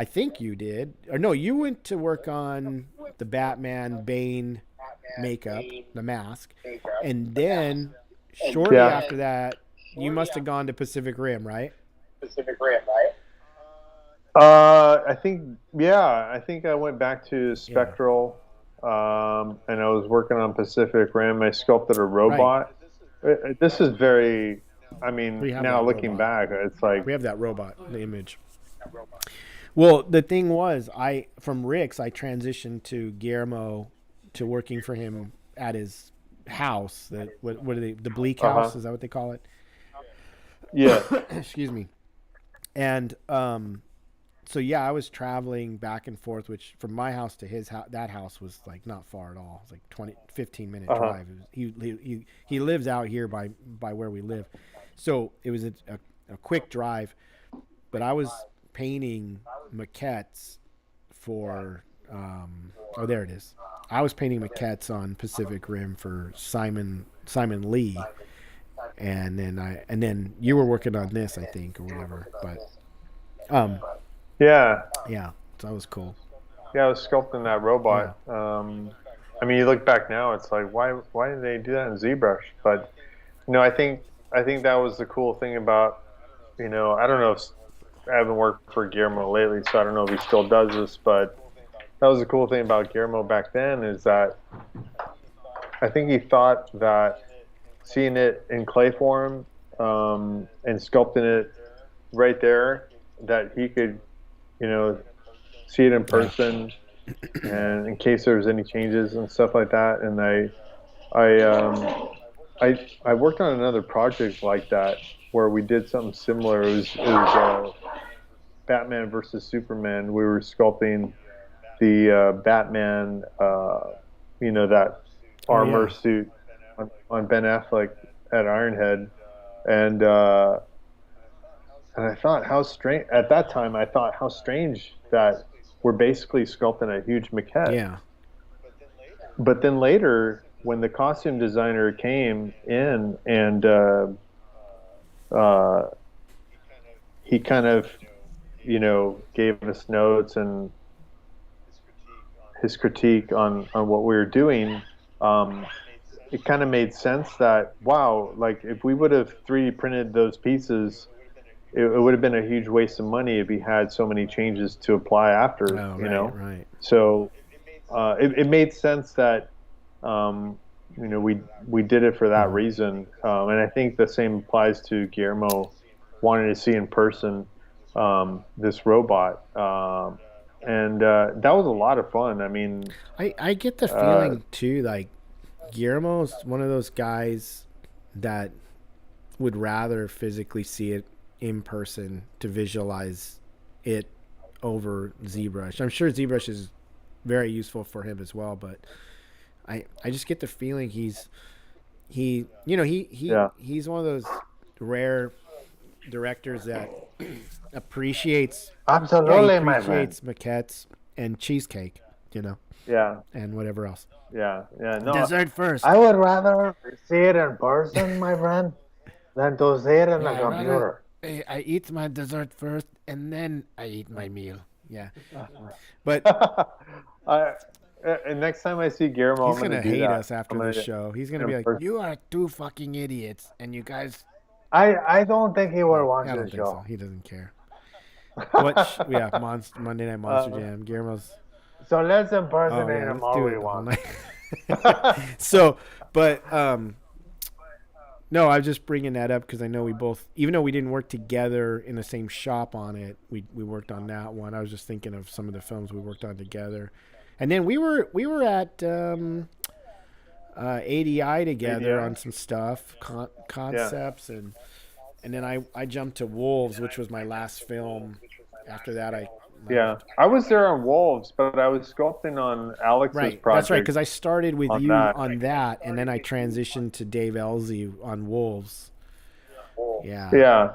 think you did, or no, you went to work on the Batman Bane makeup, the mask, and then shortly after that, you must have gone to Pacific Rim, right? I think I went back to Spectral, and I was working on Pacific Rim. I sculpted a robot. Right. This is very, now looking back, it's like we have that robot, the image. Well, the thing was, from Rick's, I transitioned to Guillermo, to working for him at his house. What are they? The Bleak House? Is that what they call it? Yeah. Excuse me. And so yeah, I was traveling back and forth, which from my house to his house, that house was like not far at all. It was like 15-minute drive. He lives out here by where we live, so it was a quick drive. But I was painting maquettes for there it is. I was painting maquettes on Pacific Rim for Simon Lee, and then you were working on this, I think, or whatever. But yeah, so that was cool. Yeah, I was sculpting that robot. Yeah. You look back now, it's like why did they do that in ZBrush? But I think that was the cool thing about I don't know if I haven't worked for Guillermo lately, so I don't know if he still does this, but that was the cool thing about Guillermo back then, is that I think he thought that seeing it in clay form and sculpting it right there, that he could, see it in person, and in case there was any changes and stuff like that. And I worked on another project like that where we did something similar. It was Batman versus Superman. We were sculpting the Batman, that armor suit on Ben Affleck at Ironhead, and I thought how strange at that time. I thought how strange that we're basically sculpting a huge maquette. Yeah. But then later, when the costume designer came in and he kind of, gave us notes and his critique on what we were doing, it kind of made sense that, wow, like if we would have 3D printed those pieces, it would have been a huge waste of money if we had so many changes to apply after, Right. So it made sense that, we did it for that reason. And I think the same applies to Guillermo wanting to see in person this robot. And that was a lot of fun. I get the feeling too, like Guillermo's one of those guys that would rather physically see it in person to visualize it over ZBrush. I'm sure ZBrush is very useful for him as well, but I just get the feeling he's one of those rare directors that appreciates maquettes and cheesecake, Yeah. and whatever else. Yeah. No. Dessert first. I would rather see it in person, my friend, than to see it in the computer. I eat my dessert first, and then I eat my meal. Yeah. But and next time I see Guillermo, he's I'm gonna do hate that. us after this show. He's gonna be like, "You are two fucking idiots," and you guys. I don't think he will watch I don't the think show. so. He doesn't care. Yeah, Monday Night Monster Jam. Guillermo's. So let's Oh impersonate yeah, him let's all do we it the whole want. night. So, but no, I was just bringing that up because I know we both, even though we didn't work together in the same shop on it, we worked on that one. I was just thinking of some of the films we worked on together, and then we were at ADI together on some stuff, concepts, and then I jumped to Wolves, which was my last film. After that, I was there on Wolves, but I was sculpting on Alex's right. project. That's right, because I started with on you that. on that, and then I transitioned to Dave Elzy on Wolves. Yeah. Yeah,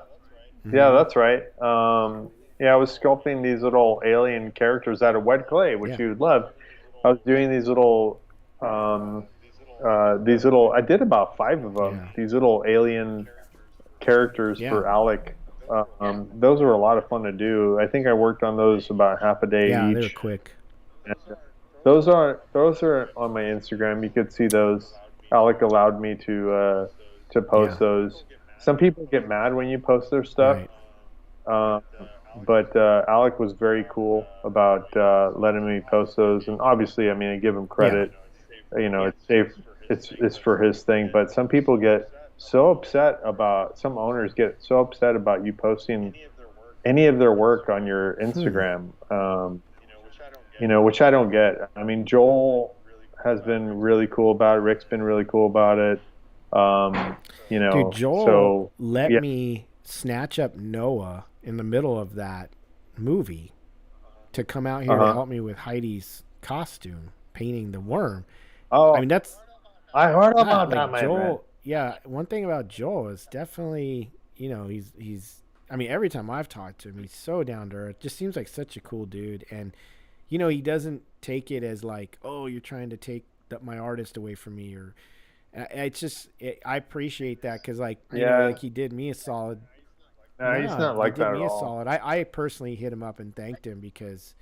Mm-hmm. yeah, that's right. I was sculpting these little alien characters out of wedclay, which you would love. I was doing these little, I did about 5 of them. Yeah. These little alien characters for Alec. Those were a lot of fun to do. I think I worked on those about half a day each. Yeah, they were quick. And those are on my Instagram. You could see those. Alec allowed me to post those. Some people get mad when you post their stuff. Right. But Alec was very cool about letting me post those, and obviously, I mean, I give him credit. You know, it's safe. It's for his thing. But some people get so upset about. Some owners get so upset about you posting any of their work on your Instagram. You know, which I don't get. I mean, Joel has been really cool about it. Rick's been really cool about it. You know, dude, Joel let me snatch up Noah in the middle of that movie to come out here to help me with Heidi's costume, painting the worm. Oh, I mean, I heard about that, Joel. man. Yeah, one thing about Joel is definitely, you know, he's. I mean, every time I've talked to him, he's so down to earth. Just seems like such a cool dude, and you know, he doesn't take it as like, oh, you're trying to take my artist away from me, or it's just I appreciate that because like you know, like he did me a solid. No, he's not like that at all. Solid. I personally hit him up and thanked him because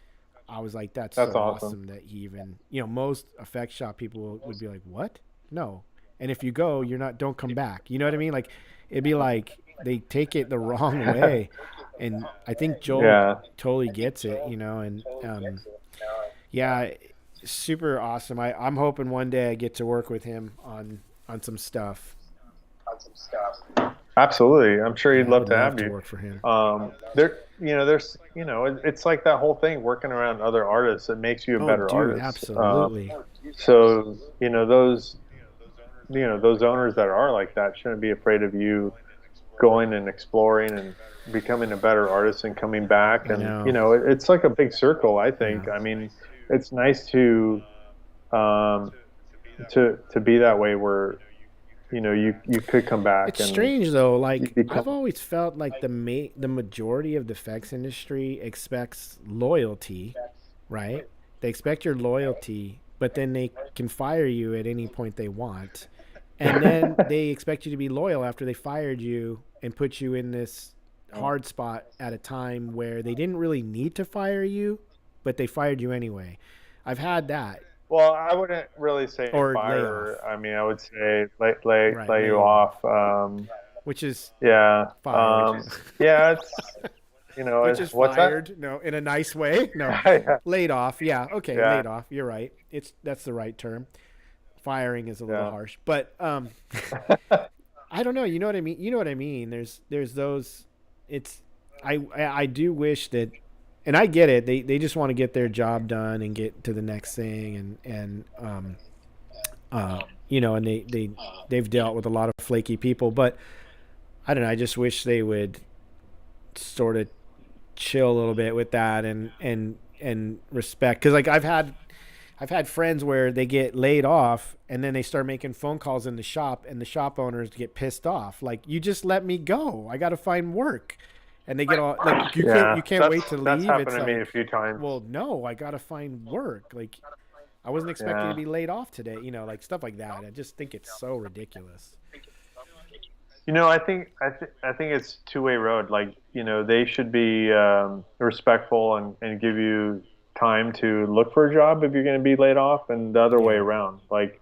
I was like, that's so awesome that he even, you know, most effect shop people would be like, what? No. And if you go, don't come back. You know what I mean? Like, it'd be like they take it the wrong way. And I think Joel totally gets it, you know, and super awesome. I'm hoping one day I get to work with him on some stuff. Absolutely, I'm sure he'd love to have you. Work for him. It's like that whole thing working around other artists. It makes you a better artist. Absolutely. So those owners that are like that shouldn't be afraid of you going and exploring and becoming a better artist and coming back. And it's like a big circle. I think. Yeah. I mean, it's nice to be that way where. You know, you could come back. It's strange though. Like I've always felt like the majority of the effects industry expects loyalty, right? They expect your loyalty, but then they can fire you at any point they want, and then they expect you to be loyal after they fired you and put you in this hard spot at a time where they didn't really need to fire you, but they fired you anyway. I've had that. Well, I wouldn't really say fire. I mean, I would say lay you off. Which is fire. It's which is what's fired. That? No, in a nice way. No, laid off. Yeah, okay, laid off. You're right. That's the right term. Firing is a little harsh, but I don't know. You know what I mean. You know what I mean. There's those. I do wish that. And I get it. They just want to get their job done and get to the next thing, and they've dealt with a lot of flaky people. But I don't know. I just wish they would sort of chill a little bit with that and respect. Because like I've had friends where they get laid off and then they start making phone calls in the shop, and the shop owners get pissed off. Like, you just let me go. I got to find work. And they get all like you can't wait to leave. That's happened to me a few times. Well, no, I gotta find work. Like, I wasn't expecting to be laid off today. You know, like stuff like that. I just think it's so ridiculous. You know, I think it's two-way road. Like, you know, they should be respectful and give you time to look for a job if you're going to be laid off, and the other way around. Like,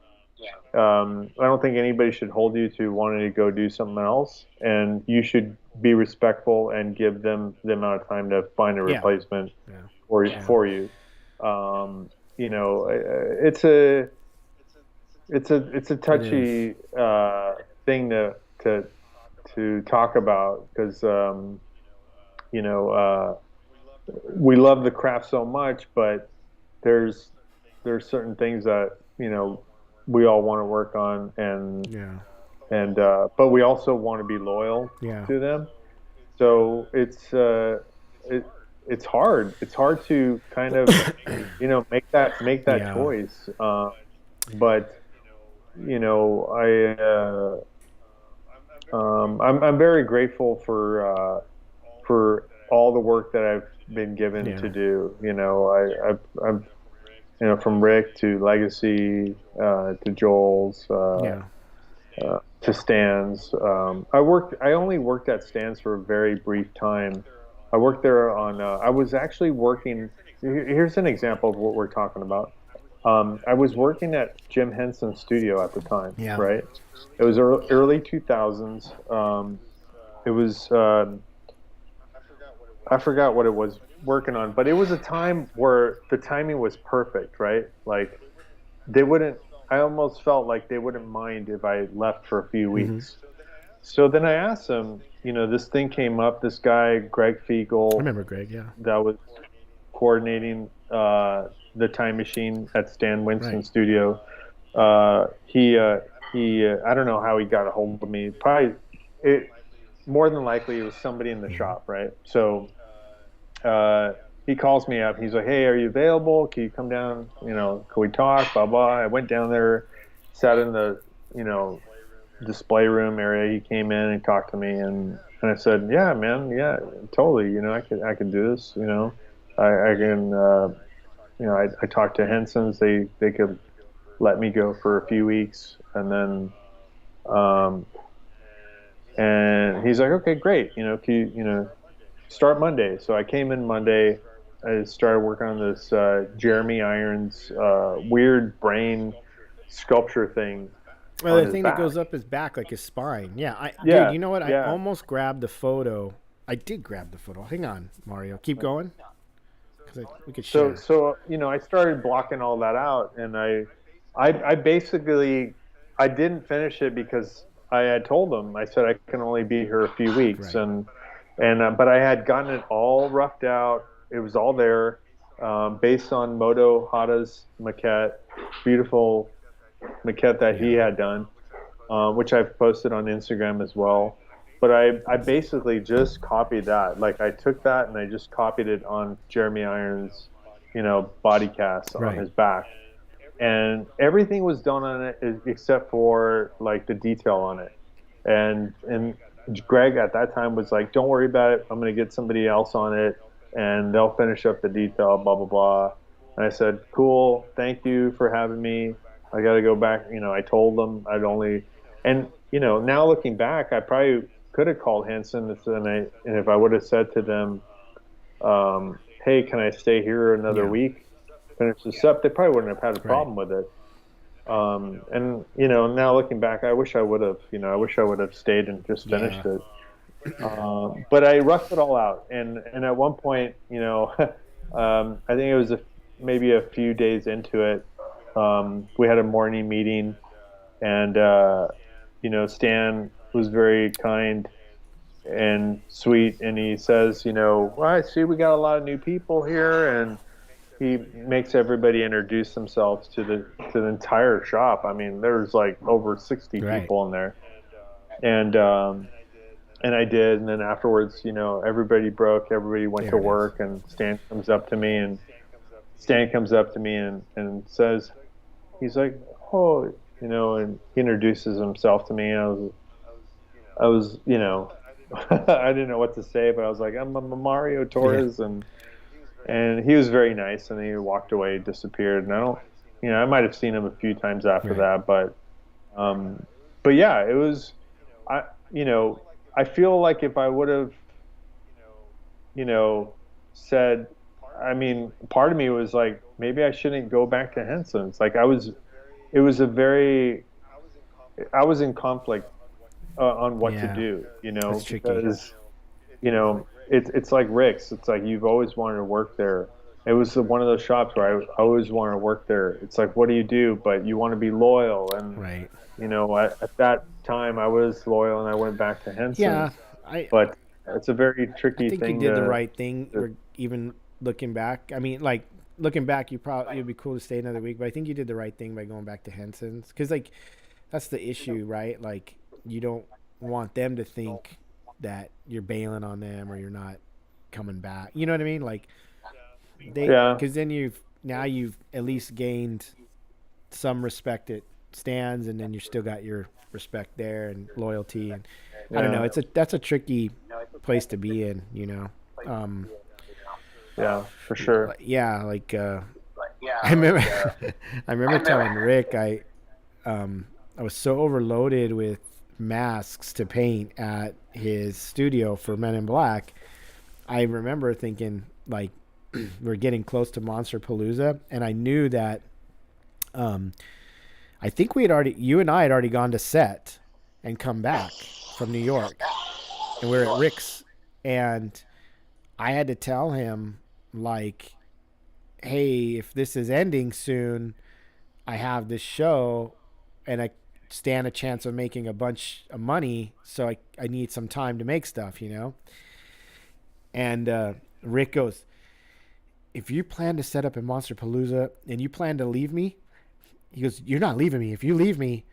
I don't think anybody should hold you to wanting to go do something else, and you should be respectful and give them the amount of time to find a replacement for you. You know, it's a touchy thing to talk about, because you know, we love the craft so much, but there's certain things that, you know, we all want to work on, and but we also want to be loyal to them. So it's hard. It's hard to kind of, you know, make that choice. But you know, I'm very grateful for all the work that I've been given to do. You know, I've you know, from Rick to Legacy to Joel's to Stan's. I only worked at Stan's for a very brief time. I worked there on. I was actually working. Here's an example of what we're talking about. I was working at Jim Henson's studio at the time. Right. It was early 2000s. It was. I forgot what it was working on, but it was a time where the timing was perfect, right? Like, they wouldn't. I almost felt like they wouldn't mind if I left for a few weeks. So then I asked them, you know, this thing came up. This guy, Greg Fiegel. I remember Greg, that was coordinating the time machine at Stan Winston's studio. He I don't know how he got a hold of me. Probably, more than likely, it was somebody in the shop, right? So he calls me up. He's like, "Hey, are you available? Can you come down? You know, can we talk? Blah blah." I went down there, sat in the, you know, display room area. He came in and talked to me, and I said, "Yeah, man, yeah, totally. You know, I could do this. You know, I can. You know, I talked to Henson's. They could let me go for a few weeks, and then and he's like, okay, great. You know, can you know, start Monday. So I came in Monday. I started working on this Jeremy Irons weird brain sculpture thing. Well, the thing that goes up his back, like his spine. Dude, you know what? I almost grabbed the photo. I did grab the photo. Hang on, Mario. Keep going. We could share. So you know, I started blocking all that out, and I basically, I didn't finish it because I had told them, I said I can only be here a few weeks, and but I had gotten it all roughed out. It was all there, based on Moto Hata's maquette, beautiful maquette that he had done, which I've posted on Instagram as well. But I basically just copied that. Like, I took that and I just copied it on Jeremy Irons, you know, body cast on his back. And everything was done on it except for, like, the detail on it. And Greg at that time was like, don't worry about it. I'm going to get somebody else on it, and they'll finish up the detail, blah, blah, blah. And I said, cool, thank you for having me. I got to go back. You know, I told them I'd only... And, you know, now looking back, I probably could have called Henson, and if I would have said to them, hey, can I stay here another week, finish this up, they probably wouldn't have had a problem with it. And, you know, now looking back, I wish I would have, you know, I wish I would have stayed and just finished it. But I roughed it all out. And at one point, you know, I think it was maybe a few days into it, we had a morning meeting, and, you know, Stan was very kind and sweet, and he says, you know, well, I see we got a lot of new people here, and he makes everybody introduce themselves to the entire shop. I mean, there's like over 60 people in there, and I did, and then afterwards, you know, everybody went to work, and Stan comes up to me and says, he's like, oh, you know, and he introduces himself to me, and I was, you know, I didn't know what to say, but I was like, I'm Mario Torres, and he was very nice, and then he walked away, disappeared, and I don't, you know, I might have seen him a few times after that, but yeah, it was, you know, I feel like if I would have, you know, said, I mean, part of me was like, maybe I shouldn't go back to Henson's. Like, I was in conflict on what to do, you know, because you know, it's like Rick's. It's like you've always wanted to work there. It was one of those shops where I always wanted to work there. It's like, what do you do? But you want to be loyal. And, Right. you know, at that time I was loyal and I went back to Yeah. Henson's. I But it's a very I tricky think you thing did the to, right thing. Even looking back, I mean, like looking back, it'd be cool to stay another week. But I think you did the right thing by going back to Henson's, because like that's the issue, right? Like you don't want them to think that you're bailing on them or you're not coming back. You know what I mean? Like yeah. because then you've at least gained some respect at stands, and then you still got your respect there and loyalty. And I don't know. That's a tricky place to be in, you know. Yeah, for sure. Yeah, like I remember I remember telling Rick I was so overloaded with masks to paint at his studio for Men in Black. I remember thinking like we're getting close to Monster Palooza, and I knew that I think you and I had already gone to set and come back from New York, and we were at Rick's, and I had to tell him like, hey, if this is ending soon, I have this show and I stand a chance of making a bunch of money, so I need some time to make stuff, you know. And Rick goes, if you plan to set up in Monster Palooza and you plan to leave me, he goes, you're not leaving me. If you leave me,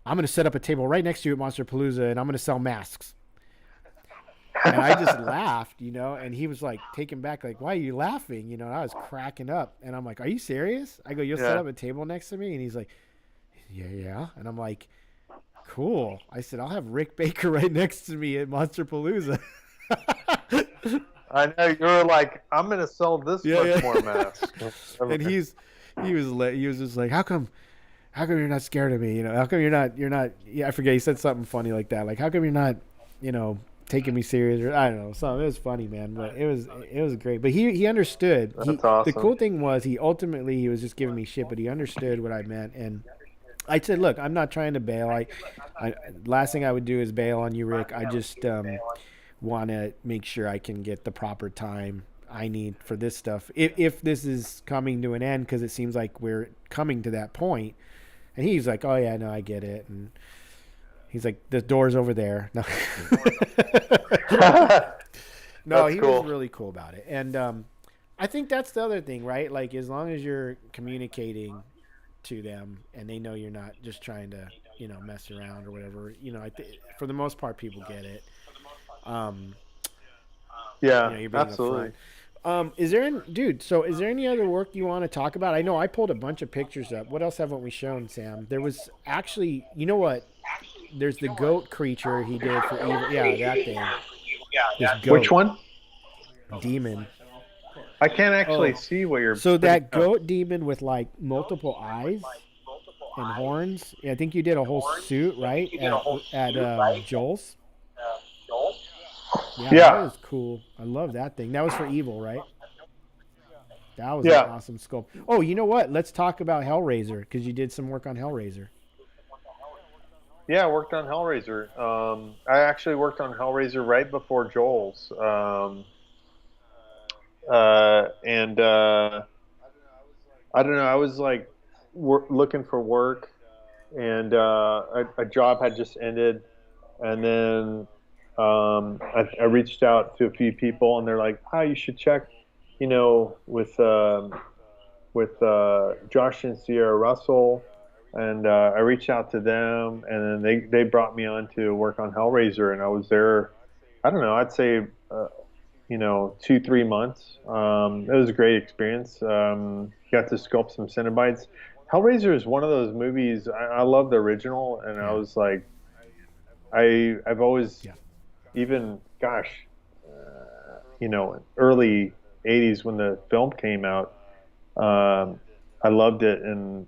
I'm going to set up a table right next to you at Monster Palooza and I'm going to sell masks. And I just laughed, you know, and he was like taken back, like, why are you laughing? You know, and I was cracking up, and I'm like, are you serious? I go, you'll set up a table next to me? And he's like, yeah. And I'm like, cool. I said, I'll have Rick Baker right next to me at Monster Palooza. I know, you were like, I'm going to sell this much more masks. And he was just like, how come you're not scared of me? You know, how come you're not, I forget. He said something funny like that. Like, how come you're not, you know, taking me serious, or I don't know, something. It was funny, man, but it was great. But he understood. That's awesome. The cool thing was he was just giving me shit, but he understood what I meant. And I said, look, I'm not trying to bail. I last thing I would do is bail on you, Rick. I just want to make sure I can get the proper time I need for this stuff. If this is coming to an end, because it seems like we're coming to that point. And he's like, oh yeah, no, I get it. And he's like, the door's over there. No, no, he was really cool about it. And I think that's the other thing, right? Like, as long as you're communicating to them and they know you're not just trying to, you know, mess around or whatever, you know, for the most part, people get it. Yeah, you know, absolutely. Is there any other work you want to talk about? I know I pulled a bunch of pictures up. What else haven't we shown, Sam? There was actually, you know what? There's the goat creature he did for evil. Yeah, that thing. Which one? Demon. I can't actually see what you're. So that goat demon with like multiple eyes and horns. Yeah, I think you did a whole suit, right? At Joel's. Yeah, that was cool. I love that thing. That was for evil, right? That was an awesome sculpt. Oh, you know what? Let's talk about Hellraiser, because you did some work on Hellraiser. Yeah, I worked on Hellraiser. I actually worked on Hellraiser right before Joel's. And I don't know, I was like looking for work, and a job had just ended, and then I reached out to a few people, and they're like, you should check, you know, with Josh and Sierra Russell. And I reached out to them, and then they brought me on to work on Hellraiser, and I was there, I don't know, I'd say, 2-3 months. It was a great experience. Got to sculpt some Cenobites. Hellraiser is one of those movies, I love the original, and I was like, I've always, even, early 80s when the film came out, I loved it, and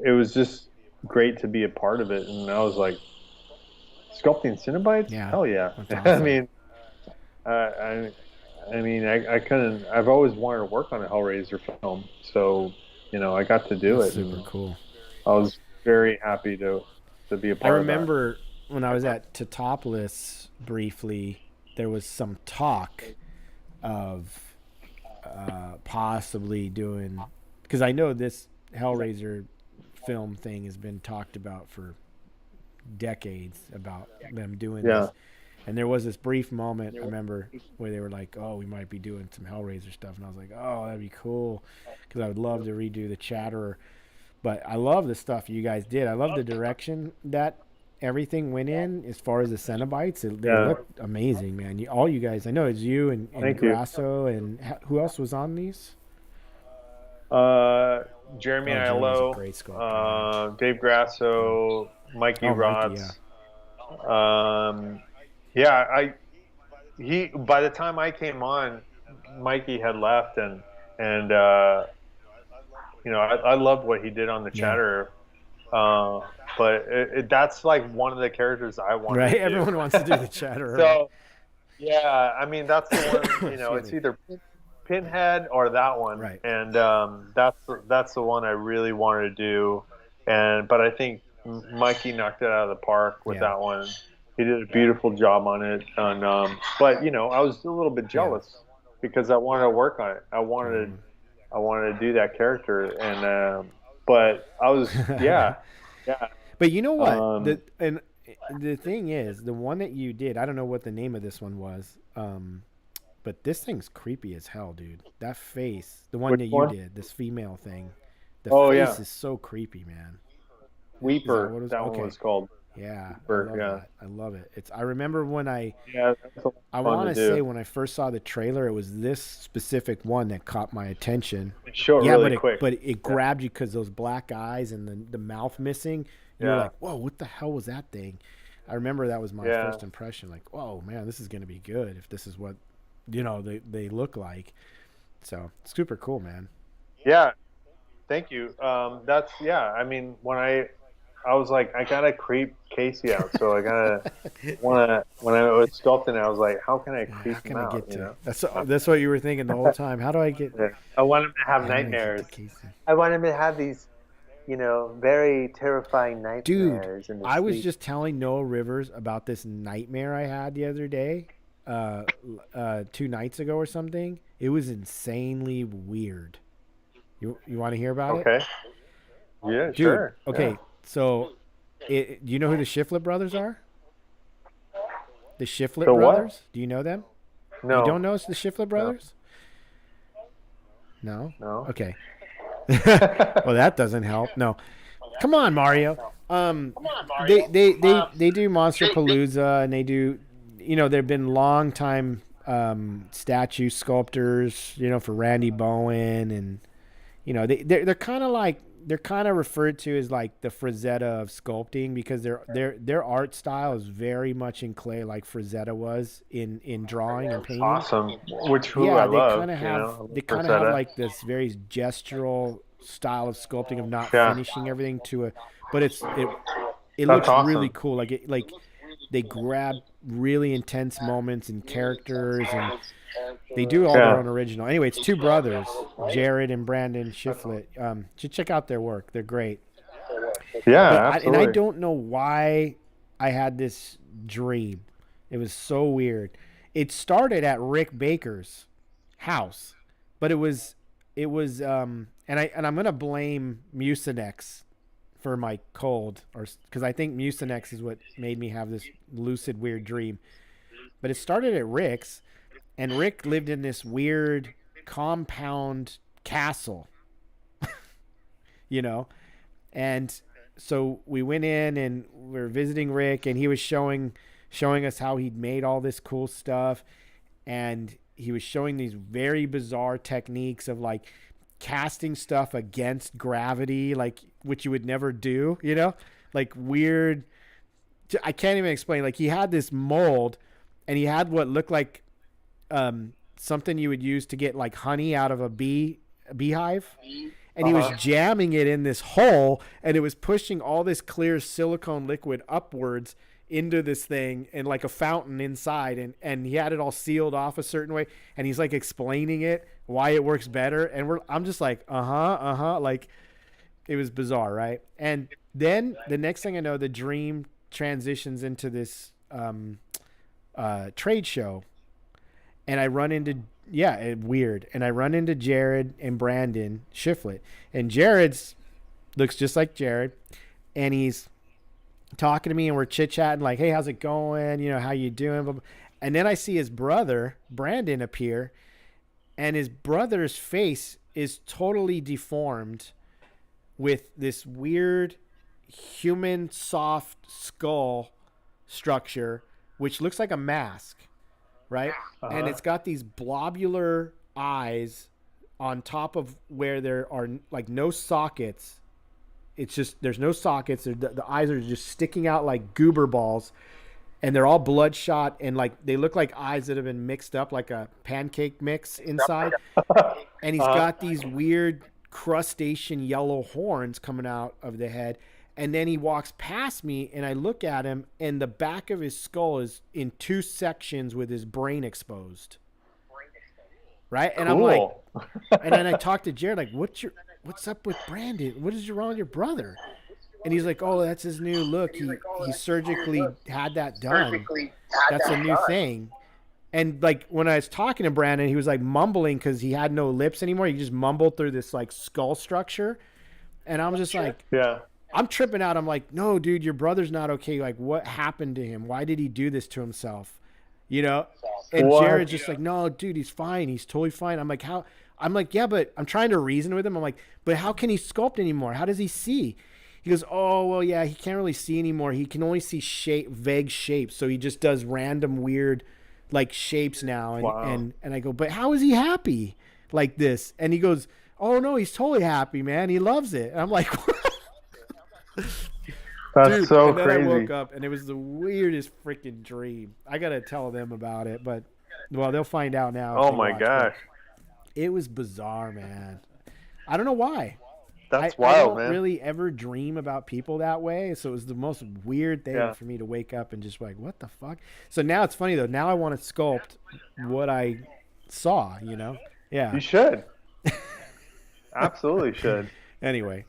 it was just great to be a part of it. And I was like, sculpting Cenobites? Yeah. Hell yeah. Awesome. I couldn't, I've always wanted to work on a Hellraiser film. So, you know, I got to do it. Super cool. I was very happy to be a part of that. I remember when I was at Totopolis briefly, there was some talk of possibly doing, because I know this Hellraiser film thing has been talked about for decades about them doing this. And there was this brief moment, I remember, where they were like, oh, we might be doing some Hellraiser stuff. And I was like, oh, that'd be cool, because I would love to redo the Chatterer. But I love the stuff you guys did. I love the direction that everything went in as far as the Cenobites. They look amazing, man. All you guys, I know it's you and Grasso, and who else was on these? Jeremy Jeremy's a Aiello, great sculptor. Dave Grasso, Mikey Rods. By the time I came on, Mikey had left, and you know, I loved what he did on the Chatterer. But that's like one of the characters I want. Right, to do. everyone wants to do the Chatterer. So, yeah, I mean, that's the one. You know, it's either Pinhead or that one, right? And that's the one I really wanted to do. But I think Mikey knocked it out of the park with that one. He did a beautiful job on it. But you know, I was a little bit jealous because I wanted to work on it. I wanted to do that character, and but I was yeah. But you know what? The thing is, the one that you did, I don't know what the name of this one was, but this thing's creepy as hell, dude. That face, the one you did, this female thing, the face is so creepy, man. Weeper, that one was called. Yeah, Weeper, I love it. I remember when I want to say when I first saw the trailer, it was this specific one that caught my attention. It showed really quick. But it grabbed you because those black eyes and the mouth missing. You're like, whoa, what the hell was that thing? I remember that was my first impression. Like, whoa, man, this is going to be good if this is what, you know, they look like. So super cool, man. Yeah, thank you. I mean, when I was like, I gotta creep Casey out, so I gotta when I was sculpting, I was like, how can I creep him out? You know? That's what you were thinking the whole time. How do I get? I want him to have nightmares. I want him to have these, you know, very terrifying nightmares. Dude, I was just telling Noah Rivers about this nightmare I had the other day, 2 nights ago or something. It was insanely weird. You want to hear about it? Okay. Yeah, dude, sure. Okay. Yeah. So, do you know who the Shiflett brothers are? The Shiflett brothers? Do you know them? No. You don't know the Shiflett brothers? No? No. Okay. Well, that doesn't help. No. Come on, Mario. They do Monsterpalooza, and they do, you know, they've been long time statue sculptors, you know, for Randy Bowen, and you know, they're kind of like, they're kind of referred to as like the Frazetta of sculpting, because their art style is very much in clay, like Frazetta was in drawing and painting. Awesome. I love. They kind of have like this very gestural style of sculpting, of not finishing everything to a, but it looks really cool. Like they grab really intense moments and characters, and they do all their own original. Anyway, it's 2 brothers, Jared and Brandon Shiflett. Should check out their work. They're great. Yeah, absolutely. And I don't know why I had this dream. It was so weird. It started at Rick Baker's house, but it was and I'm gonna blame Mucinex for my cold, or because I think Mucinex is what made me have this lucid weird dream. But it started at Rick's. And Rick lived in this weird compound castle, you know? And so we went in and we were visiting Rick, and he was showing us how he'd made all this cool stuff. And he was showing these very bizarre techniques of like casting stuff against gravity, like, which you would never do, you know? Like weird, I can't even explain. Like he had this mold, and he had what looked like something you would use to get like honey out of a beehive, and he was jamming it in this hole, and it was pushing all this clear silicone liquid upwards into this thing, and like a fountain inside, and he had it all sealed off a certain way, and he's like explaining it, why it works better, and I'm just like like it was bizarre, right? And then the next thing I know, the dream transitions into this trade show, and I run into weird, and I run into Jared and Brandon Shiflett, and Jared's looks just like Jared, and he's talking to me, and we're chit chatting like, "Hey, how's it going? You know, how you doing?" Blah, blah. And then I see his brother Brandon appear, and his brother's face is totally deformed with this weird human soft skull structure, which looks like a mask, right? And it's got these blobular eyes on top of where there are like no sockets. It's just, there's no sockets. The eyes are just sticking out like goober balls, and they're all bloodshot, and like they look like eyes that have been mixed up like a pancake mix inside. And he's got these weird crustacean yellow horns coming out of the head. And then he walks past me, and I look at him, and the back of his skull is in two sections with his brain exposed. Right? And I'm like, and then I talk to Jared, like, what's up with Brandon? What is wrong with your brother? And he's like, oh, that's his new look. He surgically had that done. That's a new thing. And like when I was talking to Brandon, he was like mumbling because he had no lips anymore. He just mumbled through this like skull structure. And I'm just like, yeah. I'm tripping out. I'm like, no, dude, your brother's not okay. Like, what happened to him? Why did he do this to himself? You know? And Jared's just like, no, dude, he's fine. He's totally fine. I'm like, how? I'm like, yeah, but I'm trying to reason with him. I'm like, but how can he sculpt anymore? How does he see? He goes, oh, well, yeah, he can't really see anymore. He can only see vague shapes. So he just does random weird, like, shapes now. And I go, but how is he happy like this? And he goes, oh, no, he's totally happy, man. He loves it. And I'm like, what? That's dude, so and then crazy. I woke up, and it was the weirdest freaking dream. I got to tell them about it, but, well, they'll find out now. Oh, my gosh. It was bizarre, man. I don't know why. That's I wild, don't man. really ever dream about people that way, so it was the most weird thing for me to wake up and just like, what the fuck? So now it's funny, though. Now I want to sculpt what I saw, you know? Yeah. You should. Absolutely should. Anyway.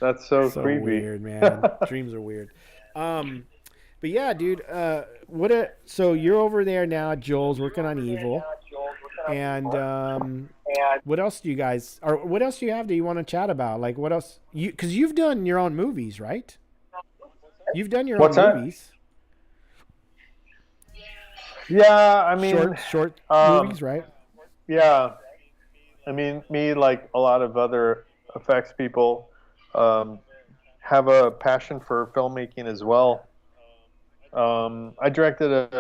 That's so creepy. Weird, man. Dreams are weird. But yeah, dude, so you're over there now. Joel's working on Evil. And what else do you guys, or what else do you have that you want to chat about? Like, what else? Because you've done your own movies, right? You've done your own movies. Yeah, I mean, short movies, right? Yeah, I mean, me, like a lot of other effects people, have a passion for filmmaking as well. I directed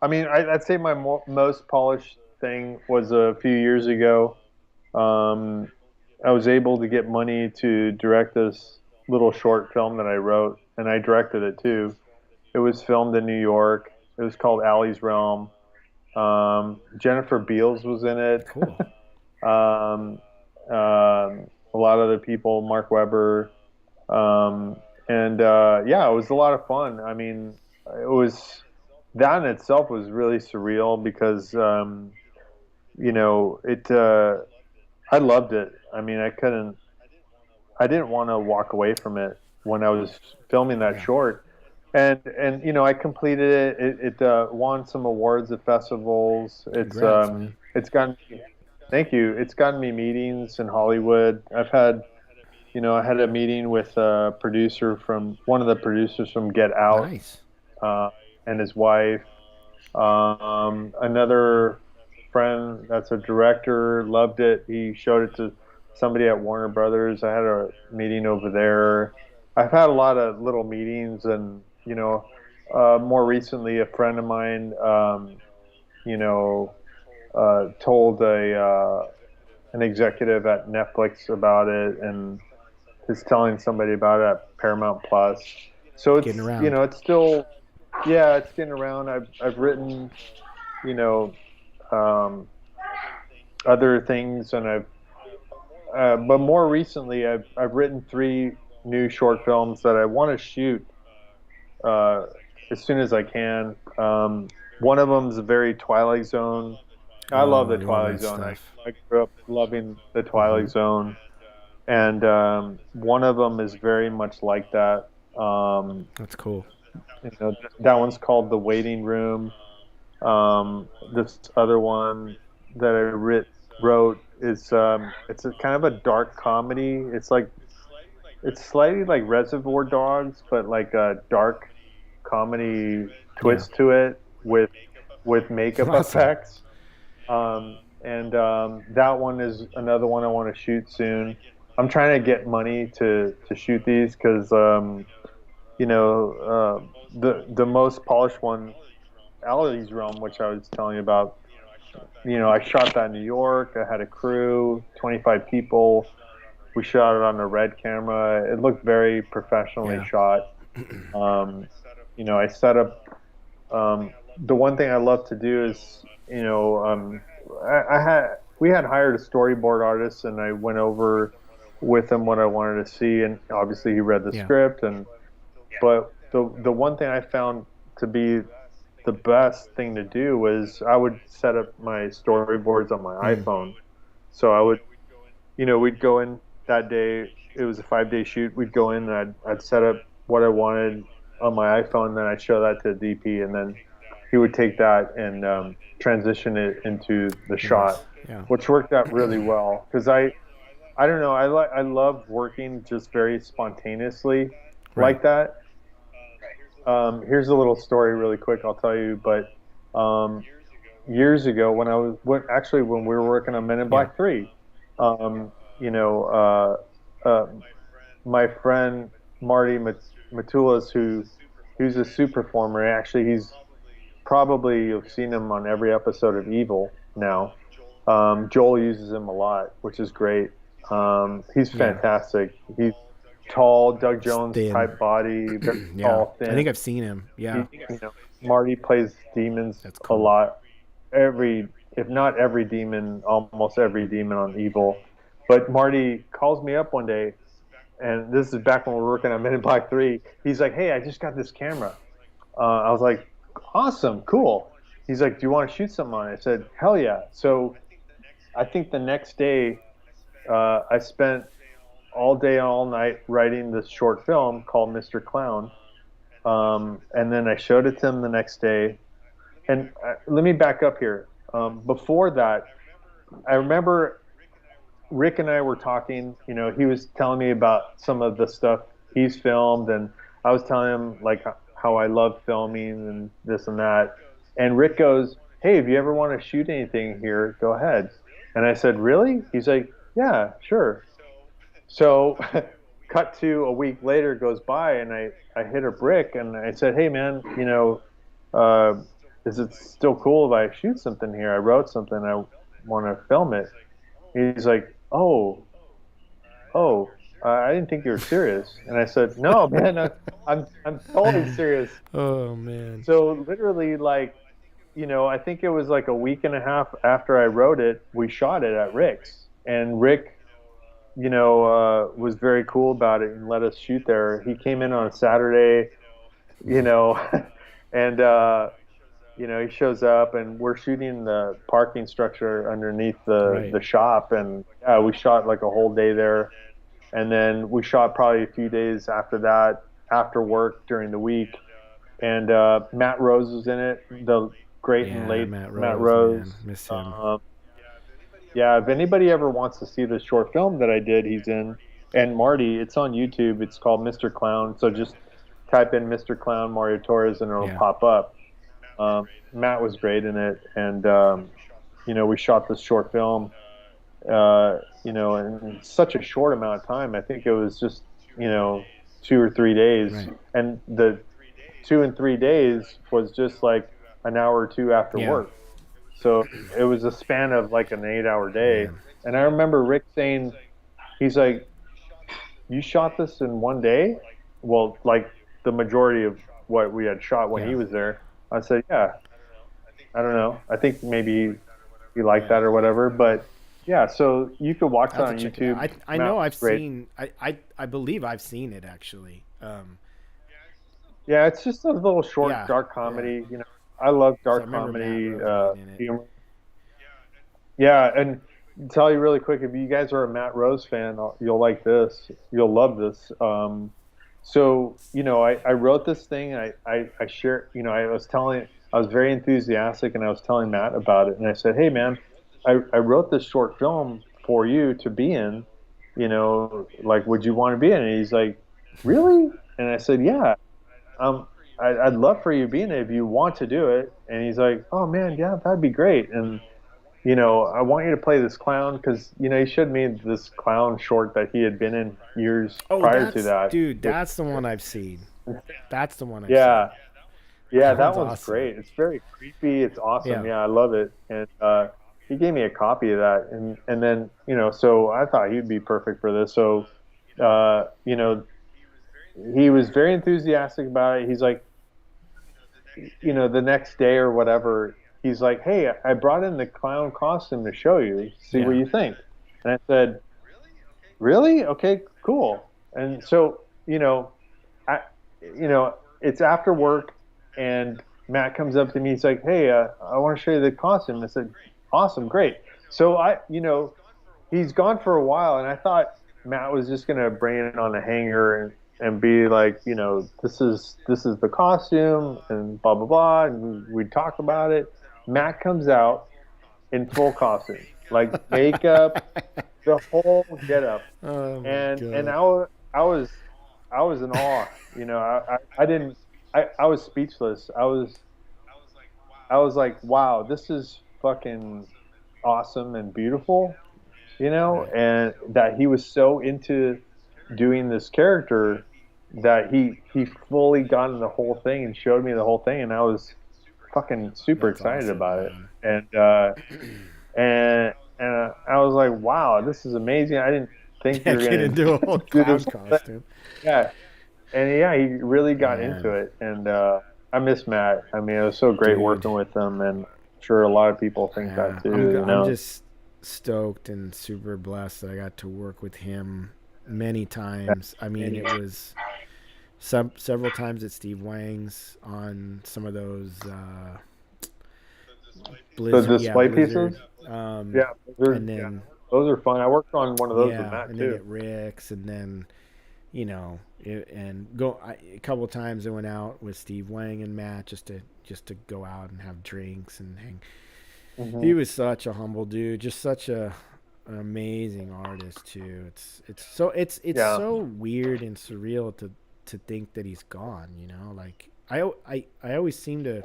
I'd say my most polished thing was a few years ago. I was able to get money to direct this little short film that I wrote, and I directed it too. It was filmed in New York. It was called Allie's Realm. Jennifer Beals was in it. Cool. A lot of the people, Mark Webber, it was a lot of fun. I mean, that in itself was really surreal because, I loved it. I mean, I didn't want to walk away from it when I was filming that short. And I completed it. It won some awards at festivals. It's gotten, thank you. It's gotten me meetings in Hollywood. I've had, I had a meeting with one of the producers from Get Out, nice. And his wife. Another friend that's a director loved it. He showed it to somebody at Warner Brothers. I had a meeting over there. I've had a lot of little meetings, and more recently, a friend of mine, told an executive at Netflix about it, and is telling somebody about it at Paramount Plus. So it's it's still, it's getting around. I've written, other things, and but more recently, I've written 3 new short films that I want to shoot as soon as I can. One of them is a very Twilight Zone. I love the Twilight Zone. I grew up loving the Twilight Zone, and one of them is very much like that. That's cool. That one's called The Waiting Room. This other one that I wrote is it's a kind of a dark comedy. It's slightly like Reservoir Dogs, but like a dark comedy Yeah. twist to it with makeup Awesome. effects. And that one is another one I want to shoot soon. I'm trying to get money to shoot these because the most polished one, Ali's Realm, which I was telling you about. I shot that in New York. I had a crew, 25 people. We shot it on a red camera. It looked very professionally Yeah. shot. I set up. The one thing I love to do is, we had hired a storyboard artist, and I went over with him what I wanted to see, and obviously he read the Yeah. script. But the one thing I found to be the best thing to do was I would set up my storyboards on my iPhone. So I would, we'd go in that day. It was a 5-day shoot. We'd go in and I'd set up what I wanted on my iPhone. Then I'd show that to the DP, and then he would take that and transition it into the shot, Yeah. which worked out really well. Because I don't know, I love working just very spontaneously like that. Here's a little story really quick I'll tell you, but years ago when when we were working on Men in Black 3, my friend Marty Matulas, who's a super performer, actually he's probably, you've seen him on every episode of Evil now. Joel uses him a lot, which is great. He's fantastic. He's tall, Doug Jones type body, very tall, thin. I think I've seen him. Yeah. Marty plays demons a lot. If not every demon, almost every demon on Evil. But Marty calls me up one day, and this is back when we were working on Men in Black 3. He's like, "Hey, I just got this camera." I was like, "Awesome, cool." He's like, "Do you want to shoot something on it?" I said, "Hell yeah." So I think the next day, I spent all day and all night writing this short film called Mr. Clown. And then I showed it to him the next day. And let me back up here. Before that, I remember Rick and I were talking. He was telling me about some of the stuff he's filmed, and I was telling him like how I love filming and this and that. And Rick goes, "Hey, if you ever want to shoot anything here, go ahead." And I said, "Really?" He's like, "Yeah, sure." So cut to a week later goes by, and I hit a brick, and I said, "Hey man, is it still cool if I shoot something here? I wrote something, I want to film it." He's like, oh, I didn't think you were serious. And I said, "No man, I'm totally serious." Oh man. So literally, like, I think it was like a week and a half after I wrote it, we shot it at Rick's, and Rick was very cool about it and let us shoot there. He came in on a Saturday, and he shows up, and we're shooting the parking structure underneath the shop, and we shot like a whole day there, and then we shot probably a few days after that, after work during the week, and Matt Rose was in it, the great and late Matt Rose. Man. Miss him. If anybody ever wants to see the short film that I did, he's in. And Marty, it's on YouTube. It's called Mr. Clown. So just type in Mr. Clown Mario Torres, and it'll pop up. Matt was great in it. And, we shot this short film, in such a short amount of time. I think it was just, 2 or 3 days. Right. And the 2 and 3 days was just like an hour or two after work. So it was a span of like an 8-hour day. Man. And I remember Rick saying, he's like, "You shot this in one day?" Well, like the majority of what we had shot when he was there. I said, "Yeah, I don't know. I think maybe he liked that or whatever." But yeah, so you could watch that on YouTube. I know I've seen, I believe I've seen it actually. Yeah, it's just a little short, dark comedy. I love dark comedy humor. Yeah, and tell you really quick, if you guys are a Matt Rose fan, you'll like this. You'll love this. So I wrote this thing. I shared. I I was very enthusiastic, and I was telling Matt about it, and I said, "Hey, man, I wrote this short film for you to be in. You know, like, would you want to be in it?" And he's like, "Really?" And I said, "Yeah, I'd love for you to be in it if you want to do it." And he's like, "Oh man, yeah, that'd be great." And I want you to play this clown because he showed me this clown short that he had been in years prior to that. Dude, that's the one I've seen. That's the one I've Yeah. seen. Yeah, That that one's one's awesome. great. It's very creepy. It's awesome. Yeah. Yeah, I love it. And he gave me a copy of that, and then so I thought he'd be perfect for this. So he was very enthusiastic about it. He's like, the next day or whatever, he's like, "Hey, I brought in the clown costume to show you. See what you think." And I said, "Really? Okay, cool." And so, it's after work, and Matt comes up to me. He's like, "Hey, I want to show you the costume." I said, "Awesome, great." So he's gone for a while, and I thought Matt was just gonna bring it on a hanger and be like, this is the costume and blah blah blah, and we'd talk about it. Matt comes out in full costume, like makeup, the whole getup, and I was in awe. I was speechless. I was like, wow, this is fucking awesome and beautiful, and that he was so into doing this character that he fully got in the whole thing and showed me the whole thing, and I was fucking super excited about it. And I was like, wow, this is amazing. I didn't think you were gonna do a whole clown costume. Yeah. And he really got into it, and I miss Matt. I mean, it was so great working with him, and I'm sure a lot of people think that too. I'm just stoked and super blessed that I got to work with him many times. I mean, it was several times at Steve Wang's on some of those Blizzard, the display pieces. And then those are fun. I worked on one of those with Matt and too. Then at Rick's, and then a couple of times I went out with Steve Wang and Matt just to go out and have drinks and hang. Mm-hmm. He was such a humble dude, just such an amazing artist too. It's so weird and surreal to think that he's gone. Like I always seem to.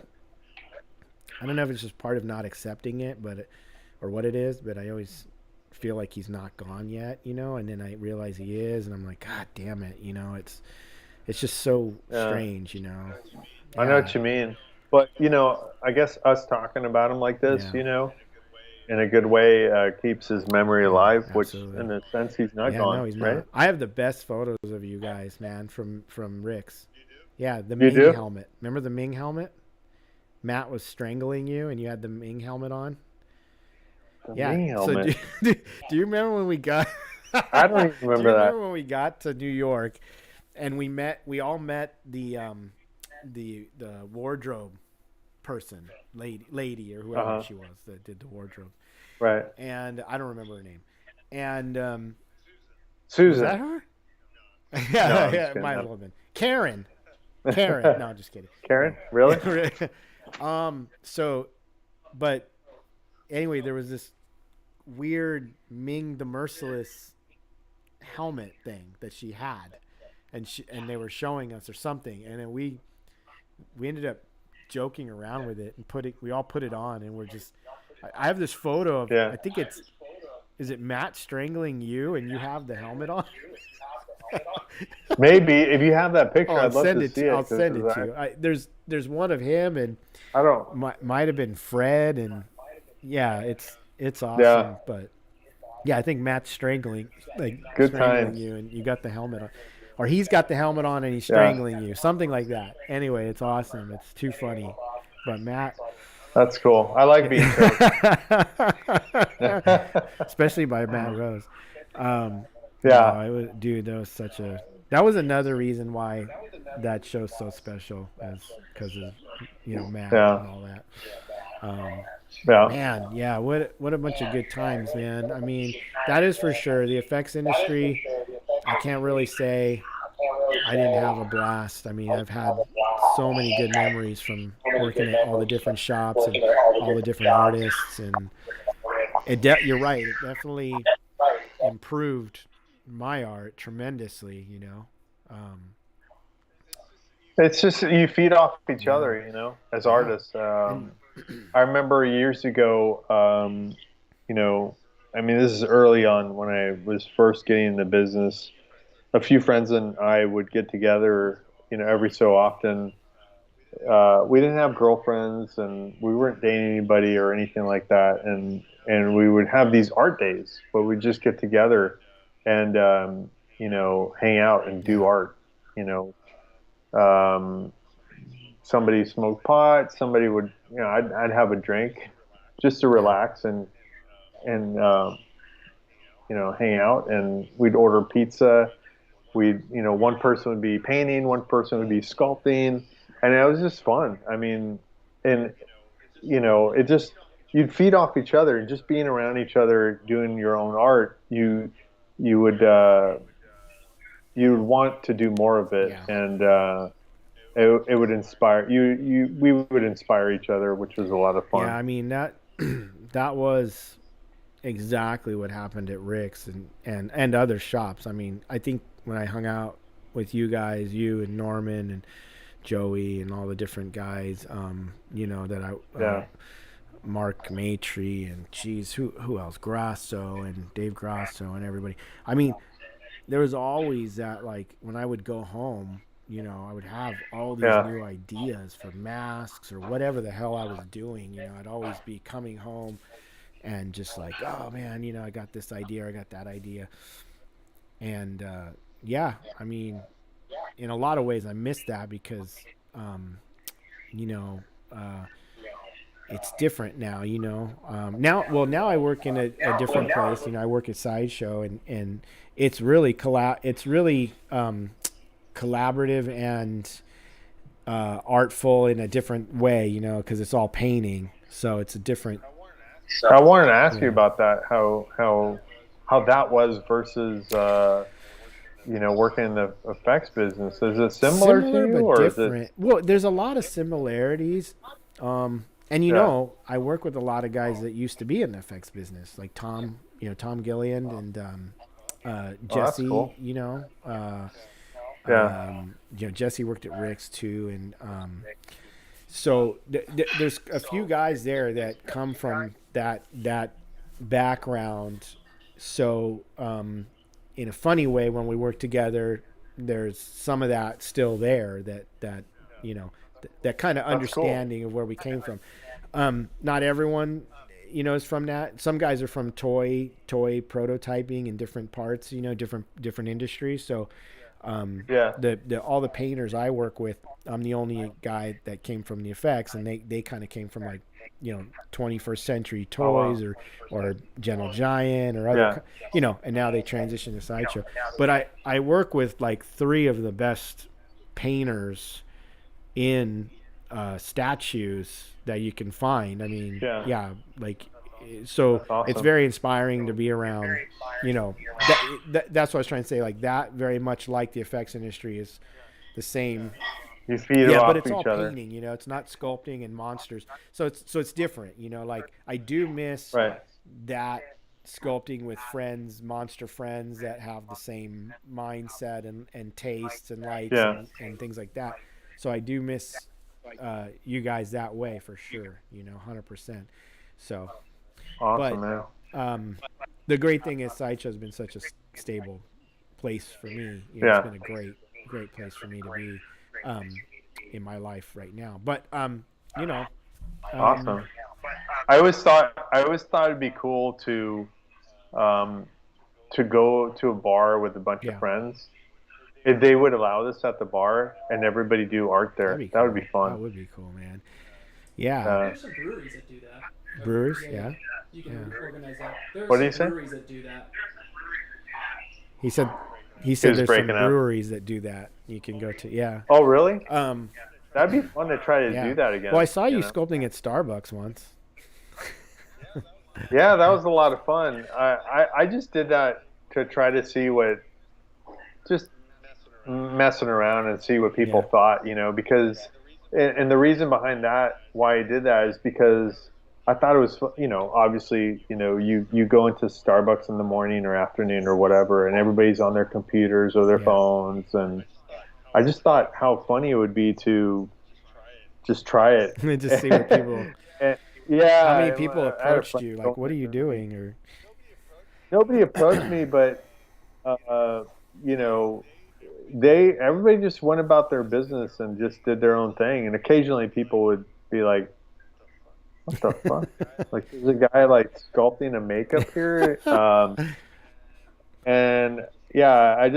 I don't know if it's just part of not accepting it, or what it is, but I always feel like he's not gone yet, and then I realize he is, and I'm like, God damn it, it's just so strange, I know what you mean, but I guess us talking about him like this, in a good way, keeps his memory alive, which in a sense he's not gone. No, he's right? not. I have the best photos of you guys, man, from Rick's. Yeah, the Ming helmet. Remember the Ming helmet? Matt was strangling you, and you had the Ming helmet on. Ming helmet. So do you remember when we got? I don't even remember that. When we got to New York, and we all met the wardrobe person, lady or whoever she was that did the wardrobe. Right. And I don't remember her name. And Susan. Was that her? Yeah, it might have been Karen. No, I'm just kidding. Karen? Really? But anyway, there was this weird Ming the Merciless helmet thing that she had, and they were showing us or something, and then we ended up joking around with it and we all put it on, and we're just. I have this photo of. I think is it Matt strangling you, and you have the helmet on? Maybe if you have that picture, I'd love to see it. I'll send it to you. There's one of him, and I don't. Might have been Fred, and it's awesome. Yeah. But yeah, I think Matt's strangling you, and you got the helmet on, or he's got the helmet on and he's strangling you, something like that. Anyway, it's awesome. It's too funny. But Matt. That's cool. I like being especially by Matt Rose. Dude, that was another reason why that show's so special, because of Matt and all that. Man, what a bunch of good times, man. I mean, that is for sure. The effects industry, I can't really say I didn't have a blast. I mean, I've had so many good memories from working at all the different shops and all the different artists, and you're right, it definitely improved my art tremendously, you know. It's just you feed off each Yeah. other, you know, as Yeah. artists. I remember years ago, you know, I mean, this is early on when I was first getting in the business. A few friends and I would get together, you know, every so often. We didn't have girlfriends and we weren't dating anybody or anything like that. And we would have these art days where we'd just get together and, you know, hang out and do art, you know. Somebody smoked pot, somebody would, you know, I'd have a drink just to relax and you know, hang out, and we'd order pizza. We'd, you know, one person would be painting, one person would be sculpting, and it was just fun. I mean, and you know, it just, you'd feed off each other, and just being around each other doing your own art, you would want to do more of it, and it would inspire you. We would inspire each other, which was a lot of fun. Yeah, I mean that that was exactly what happened at Rick's and other shops. I mean, I think when I hung out with you guys, you and Norman and Joey and all the different guys, you know, that I Mark Maitre and geez, who else? Grasso and Dave Grasso and everybody. I mean, there was always that, like, when I would go home, you know, I would have all these new ideas for masks or whatever the hell I was doing. You know, I'd always be coming home and just like, oh man, you know, I got this idea, I got that idea. And yeah, I mean, in a lot of ways I miss that because, you know, it's different now, you know. Now I work in a different place. You know, I work at Sideshow, and it's really collaborative and artful in a different way, you know, because it's all painting. So it's a different. I wanted to ask you about that. How that was versus you know, working in the effects business. Is it similar to you, but or different? is it? Well, there's a lot of similarities. And you know, I work with a lot of guys that used to be in the effects business, like Tom, you know, Tom Gillian and Jesse, cool. you know, you know, Jesse worked at Rick's too. And so there's a few guys there that come from that background. So in a funny way, when we work together, there's some of that still there that you know, that kind of understanding of where we came from. Not everyone, you know, is from that. Some guys are from toy prototyping in different parts, you know, different industries. So all the painters I work with, I'm the only guy that came from the effects, and they kind of came from, like, you know, 21st century toys or Gentle Giant or other, you know, and now they transition to Sideshow. But I work with like 3 of the best painters in statues that you can find. I mean, like, so awesome. It's very inspiring to be around, you know, that's what I was trying to say. Like, that very much like the effects industry is the same. You feed off but it's each all other. painting, you know, it's not sculpting and monsters. So it's different, you know, like I do miss that sculpting with friends, monster friends that have the same mindset and tastes and likes and things like that. So I do miss you guys that way for sure, you know, 100%. So awesome, man. The great thing is Sideshow's been such a stable place for me. You know, it's been a great place for me to be in my life right now. But you know, awesome. I always thought it'd be cool to go to a bar with a bunch of friends. If they would allow this at the bar and everybody do art there, that would be fun. That would be cool, man. Yeah. There's some breweries that do that. Breweries, You can organize that. There's What did he say? breweries that do that. He said there's some breweries that do that. You can go to, Oh, really? That'd be fun to try to do that again. Well, I saw you sculpting at Starbucks once. Yeah, that was a lot of fun. I just did that to try to see just messing around and see what people thought, you know, because and the reason behind that, why I did that, is because I thought it was, obviously, you go into Starbucks in the morning or afternoon or whatever, and everybody's on their computers or their Yeah. phones, and I just thought how funny it would be to just try it. Just see what people. And, yeah. How many people I had a approached friend you? Like, going what are you there. doing? Or Nobody approached me, but you know, everybody just went about their business and just did their own thing. And occasionally people would be like, "What the fuck? Like, there's a guy like sculpting a makeup here." And yeah,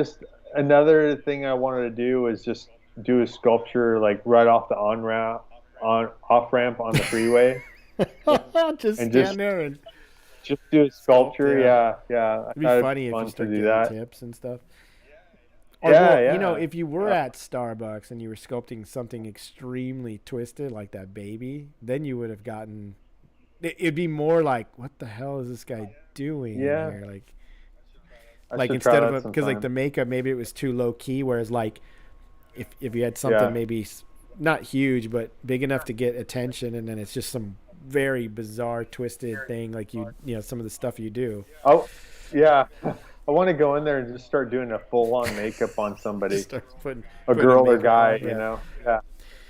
another thing I wanted to do was just do a sculpture like right off the off ramp on the freeway, just and stand there and just do a sculpture. yeah. Yeah. I It'd be thought funny it'd if be you fun start to do getting that. tips and stuff. Or, Yeah, well, yeah. if you were at Starbucks and you were sculpting something extremely twisted like that baby, then you would have gotten. It'd be more like, what the hell is this guy doing Yeah. in here? I Like should instead try of that because like sometime. the makeup, maybe it was too low key. Whereas like if you had something Yeah. maybe not huge but big enough to get attention, and then it's just some very bizarre twisted thing like some of the stuff you do. Oh, yeah. I want to go in there and just start doing a full-on makeup on somebody, Just start putting a girl or makeup guy, on, yeah. Yeah.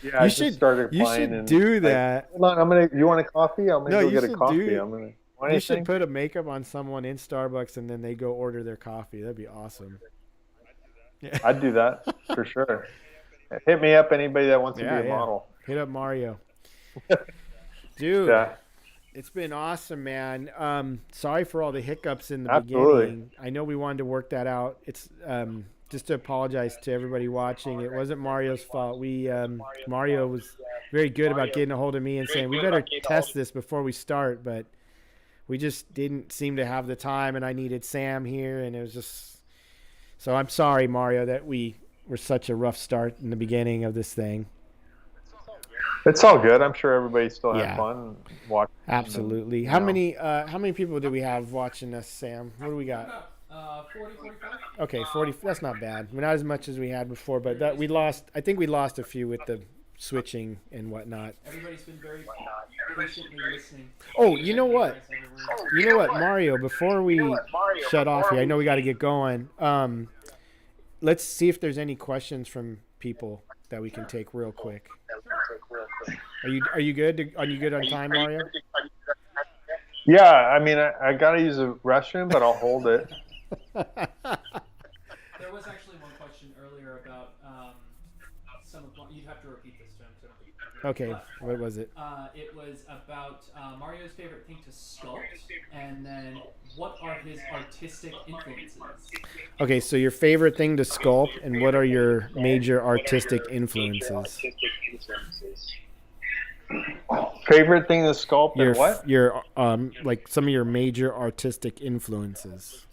Yeah, I You just should started you applying should and do like, that. hold on, you want a coffee? I'm gonna No, go you get a should coffee. do. I'm gonna. You should put a makeup on someone in Starbucks and then they go order their coffee. That'd be awesome. Yeah. I'd do that for sure. Hit me up, anybody that wants to be a model. Hit up Mario. Dude, Yeah. it's been awesome, man. Sorry for all the hiccups in the Absolutely. beginning. I know we wanted to work that out. It's just to apologize to everybody watching. It wasn't Mario's fault. Mario was very good about getting a hold of me and saying we better test this before we start, but we just didn't seem to have the time, and I needed Sam here, and it was just. So I'm sorry, Mario, that we were such a rough start in the beginning of this thing. It's all good. I'm sure everybody still Yeah. had fun watching. Absolutely. How many people do we have watching us, Sam? What do we got? 40, 45? Okay, 40. That's not bad. Not as much as we had before, but we lost. I think we lost a few with the switching and whatnot. Everybody's been very patiently listening. Oh, you know what? Mario, before we shut off here, I know we got to get going. Let's see if there's any questions from people that we can take real quick. Are you good? Are you good on time, Mario? Yeah, I mean, I gotta use a restroom, but I'll hold it. There was actually one question earlier about you'd have to repeat this to him. So Okay, what was it? it was about Mario's favorite thing to sculpt, and then what are his artistic influences? Okay, so your favorite thing to sculpt, and what are your major artistic influences? Favorite thing to sculpt and what? Your like some of your major artistic influences.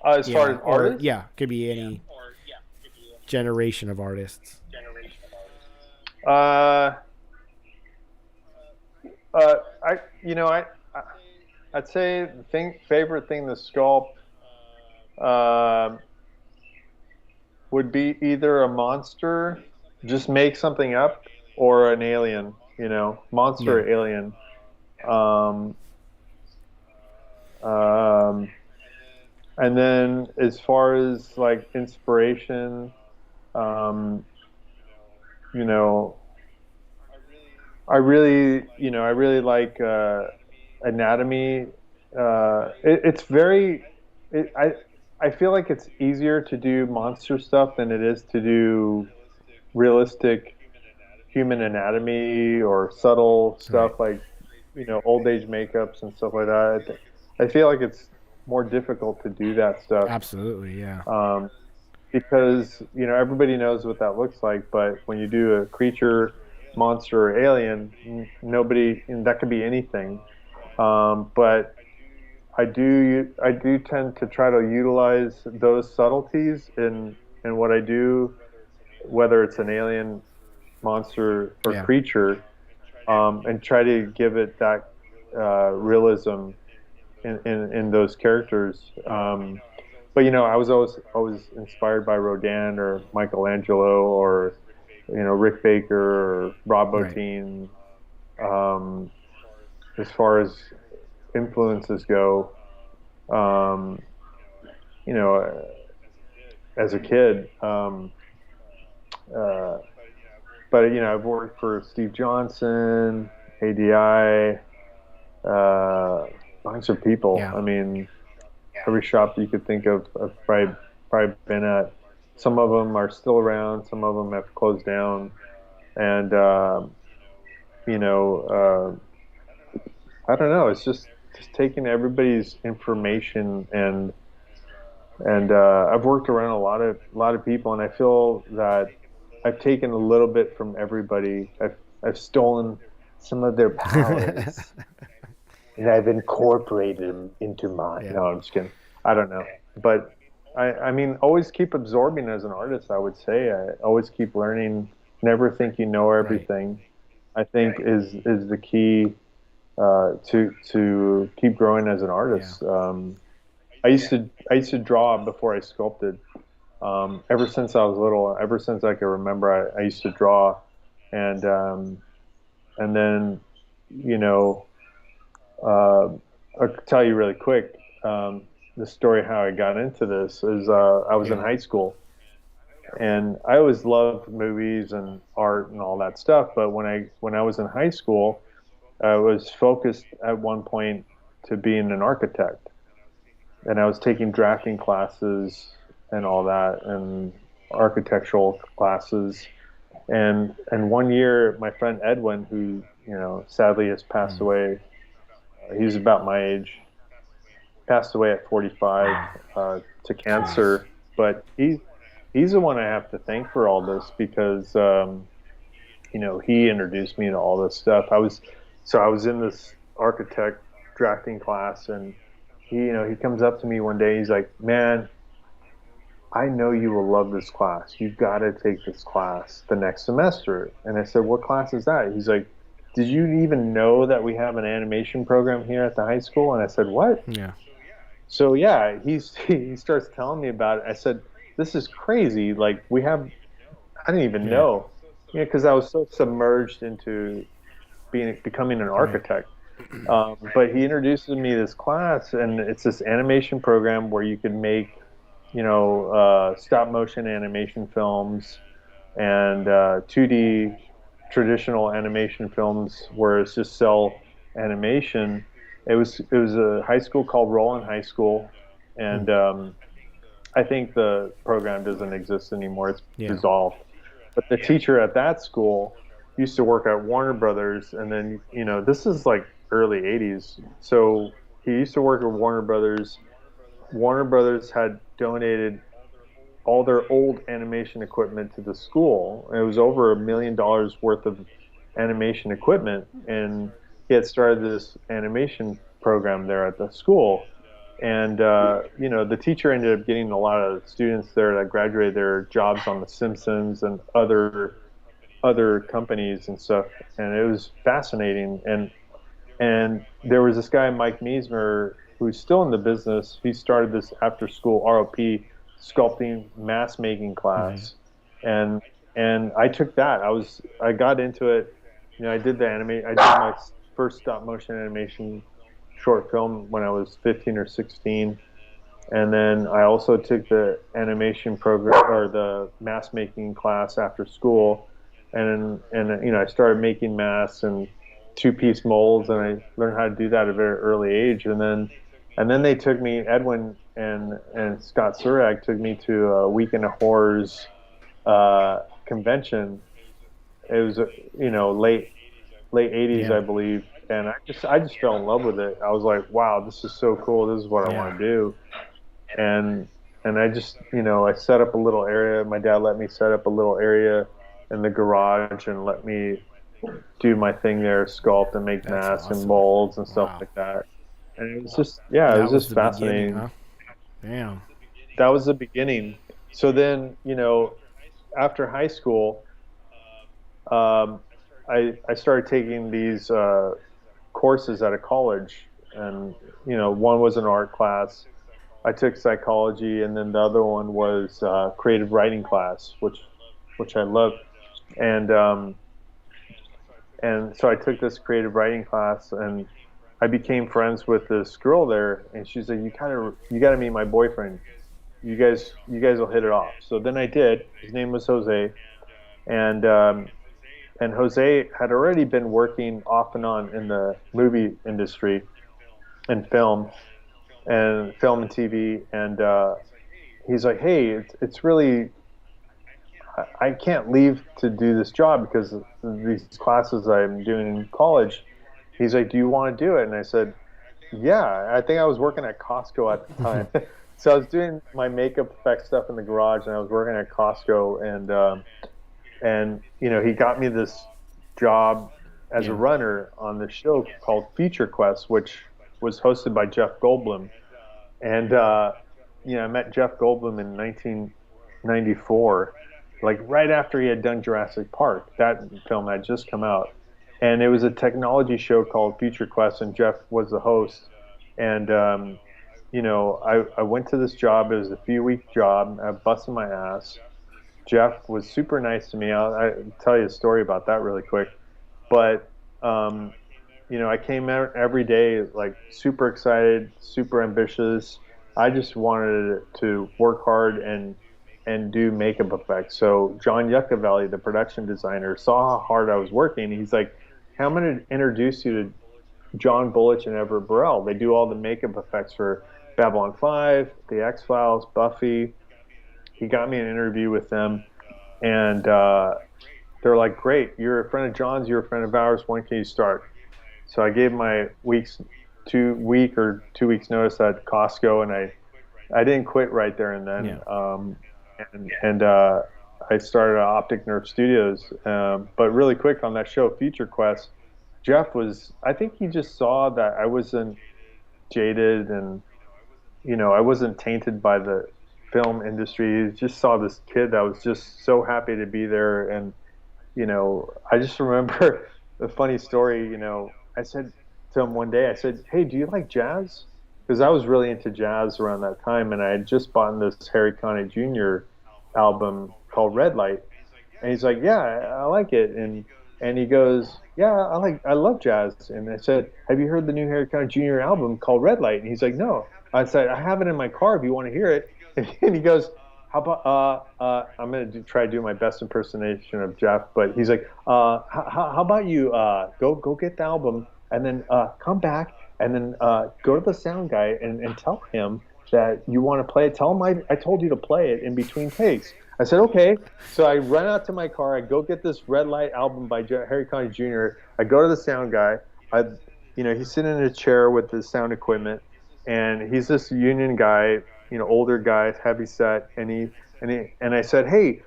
As far as artists? Yeah, could be any generation of artists. I'd say favorite thing to sculpt would be either a monster, just make something up, or an alien. Monster or alien. And then as far as like inspiration, I really like anatomy. I feel like it's easier to do monster stuff than it is to do realistic human anatomy or subtle stuff like old age makeups and stuff like that. I feel like it's more difficult to do that stuff. Absolutely, yeah. Because everybody knows what that looks like, but when you do a creature, monster, or alien, and that could be anything. But I do tend to try to utilize those subtleties in what I do, whether it's an alien, monster, or creature, and try to give it that realism in those characters. But I was always inspired by Rodin or Michelangelo or Rick Baker or Rob Right. Bottin. As far as influences go, um, you know, as a kid. Uh, but I've worked for Steve Johnson, ADI, a bunch of people. Yeah. I mean, every shop you could think of, I've probably been at. Some of them are still around. Some of them have closed down, and you know, I don't know. It's just taking everybody's information and I've worked around a lot of people, and I feel that I've taken a little bit from everybody. I've stolen some of their powers, and I've incorporated them into mine. Yeah. No, I'm just kidding. I don't know, but I mean, always keep absorbing as an artist. I would say I always keep learning. Never think you know everything. I think is the key to keep growing as an artist. Yeah. I used to draw before I sculpted. Ever since I was little, ever since I can remember, I used to draw, and then I'll tell you really quick the story how I got into this is I was in high school, and I always loved movies and art and all that stuff. But when I was in high school, I was focused at one point to being an architect, and I was taking drafting classes and all that, and architectural classes. And one year, my friend Edwin, who sadly has passed away, he was about my age, passed away at 45 to cancer. But he's the one I have to thank for all this, because he introduced me to all this stuff. I was in this architect drafting class, and he comes up to me one day. He's like, "Man, I know you will love this class. You've got to take this class the next semester." And I said, "What class is that?" He's like, "Did you even know that we have an animation program here at the high school?" And I said, "What?" Yeah. So yeah, he starts telling me about it. I said, "This is crazy. Like, I didn't even know." Because I was so submerged into becoming an architect. But he introduced me to this class, and it's this animation program where you can make stop motion animation films and 2D traditional animation films where it's just cell animation. It was a high school called Roland High School, and I think the program doesn't exist anymore. It's dissolved. But the teacher at that school used to work at Warner Brothers, and then this is like early 80s. So he used to work at Warner Brothers. Warner Brothers had donated all their old animation equipment to the school. It was over $1 million worth of animation equipment, and he had started this animation program there at the school. And the teacher ended up getting a lot of students there that graduated their jobs on The Simpsons and other companies and stuff. And it was fascinating. And there was this guy, Mike Meismer, who's still in the business. He started this after school ROP sculpting mask making class. And I took that. I got into it. I did my first stop motion animation short film when I was 15 or 16. And then I also took the animation program, or the mask making class, after school. And I started making masks and 2-piece molds, and I learned how to do that at a very early age. And then they took me, Edwin and Scott Surag took me to a Weekend of Horrors convention. It was late 80s, I believe, and I just fell in love with it. I was like, wow, this is so cool. This is what I want to do. And I just I set up a little area. My dad let me set up a little area in the garage and let me do my thing there, sculpt and make masks and molds and stuff like that. And it was just it was just fascinating. Huh? Damn. That was the beginning. So then after high school, I started taking these courses at a college, and one was an art class. I took psychology, and then the other one was creative writing class, which I loved. And so I took this creative writing class, and I became friends with this girl there, and she's like, you gotta meet my boyfriend. You guys will hit it off. So then I did. His name was Jose, and Jose had already been working off and on in the movie industry and film and TV, and he's like, hey, it's really, I can't leave to do this job because of these classes I'm doing in college. He's like, do you want to do it? And I said, yeah. I think I was working at Costco at the time. So I was doing my makeup effects stuff in the garage, and I was working at Costco, and he got me this job as a runner on the show called Feature Quest, which was hosted by Jeff Goldblum. And I met Jeff Goldblum in 1994, like right after he had done Jurassic Park. That film had just come out, and it was a technology show called Feature Quest, and Jeff was the host. And I went to this job. It was a few-week job. I busted my ass. Jeff was super nice to me. I'll tell you a story about that really quick. But I came out every day like super excited, super ambitious. I just wanted to work hard and do makeup effects. So John Yuccavelli, the production designer, saw how hard I was working. He's like, hey, I'm going to introduce you to John Bullich and Everett Burrell. They do all the makeup effects for Babylon 5, The X-Files, Buffy. He got me an interview with them, and they're like, great, you're a friend of John's, you're a friend of ours, when can you start? So I gave my 2 weeks notice at Costco, and I didn't quit right there and then. I started at Optic Nerve Studios. But really quick on that show, Feature Quest, Jeff I think he just saw that I wasn't jaded and, I wasn't tainted by the film industry. He just saw this kid that was just so happy to be there. And, I just remember a funny story, I said to him one day, I said, hey, do you like jazz? Because I was really into jazz around that time, and I had just bought this Harry Connick Jr. album called Red Light. And he's like, yeah, I like it. And he goes, yeah, I love jazz. And I said, have you heard the new Harry Connick Jr. album called Red Light? And he's like, no. I said, I have it in my car if you want to hear it. And he goes, how about I'm going to try to do my best impersonation of Jeff, but he's like, how about you go get the album and then come back and then go to the sound guy and tell him that you want to play it. Tell him I told you to play it in between takes. I said, okay. So I run out to my car. I go get this Red Light album by Harry Connick Jr. I go to the sound guy. He's sitting in a chair with his sound equipment, and he's this union guy, older guy, heavy set. And I said, hey,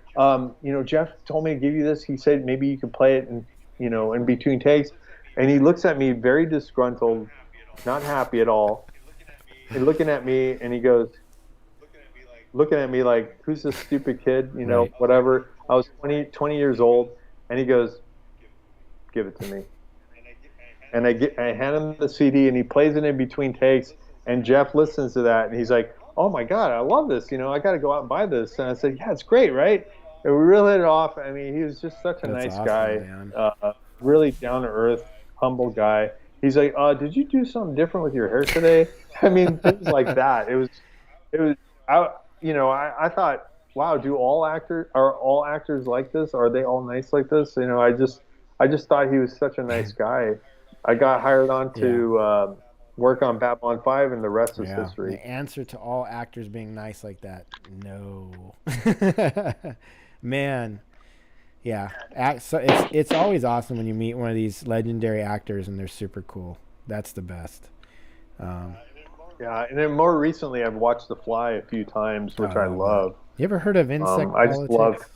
Jeff told me to give you this. He said maybe you could play it in between takes. And he looks at me very disgruntled, not happy at all, and looking at me, and he goes, looking at me like, who's this stupid kid, Right. Whatever. I was 20 years old, and he goes, give it to me. And I hand him the CD, and he plays it in between takes, and Jeff listens to that, and he's like, oh my God, I love this, I got to go out and buy this. And I said, yeah, it's great, right? And we really hit it off. I mean, he was just such a nice awesome, guy, man. really down-to-earth, humble guy. He's like, did you do something different with your hair today? I mean, things like that. It was. I thought, wow, are all actors like this? Are they all nice like this? I just thought he was such a nice guy. I got hired on to work on Babylon 5, and the rest is history. The answer to all actors being nice like that, no. Man. Yeah, so it's always awesome when you meet one of these legendary actors and they're super cool. That's the best. Yeah, and then more recently, I've watched The Fly a few times, which I love. You ever heard of insect I just politics?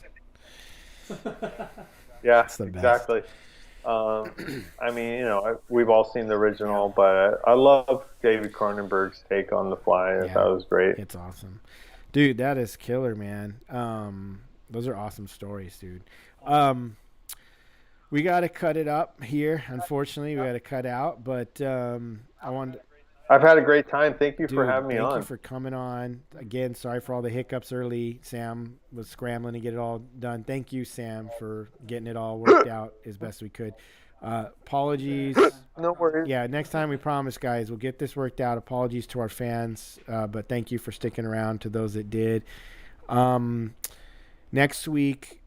Yeah, It's the best. exactly. I mean, we've all seen the original, but I love David Cronenberg's take on The Fly. Yeah, that was great. It's awesome, dude. That is killer, man. Those are awesome stories, dude. We got to cut it up here. Unfortunately, we got to cut out, but I wanted. I've had a great time. Thank you Dude, for having me on. Thank you for coming on. Again, sorry for all the hiccups early. Sam was scrambling to get it all done. Thank you, Sam, for getting it all worked out as best we could. Apologies. No worries. Yeah, next time we promise, guys, we'll get this worked out. Apologies to our fans, but thank you for sticking around to those that did. Next week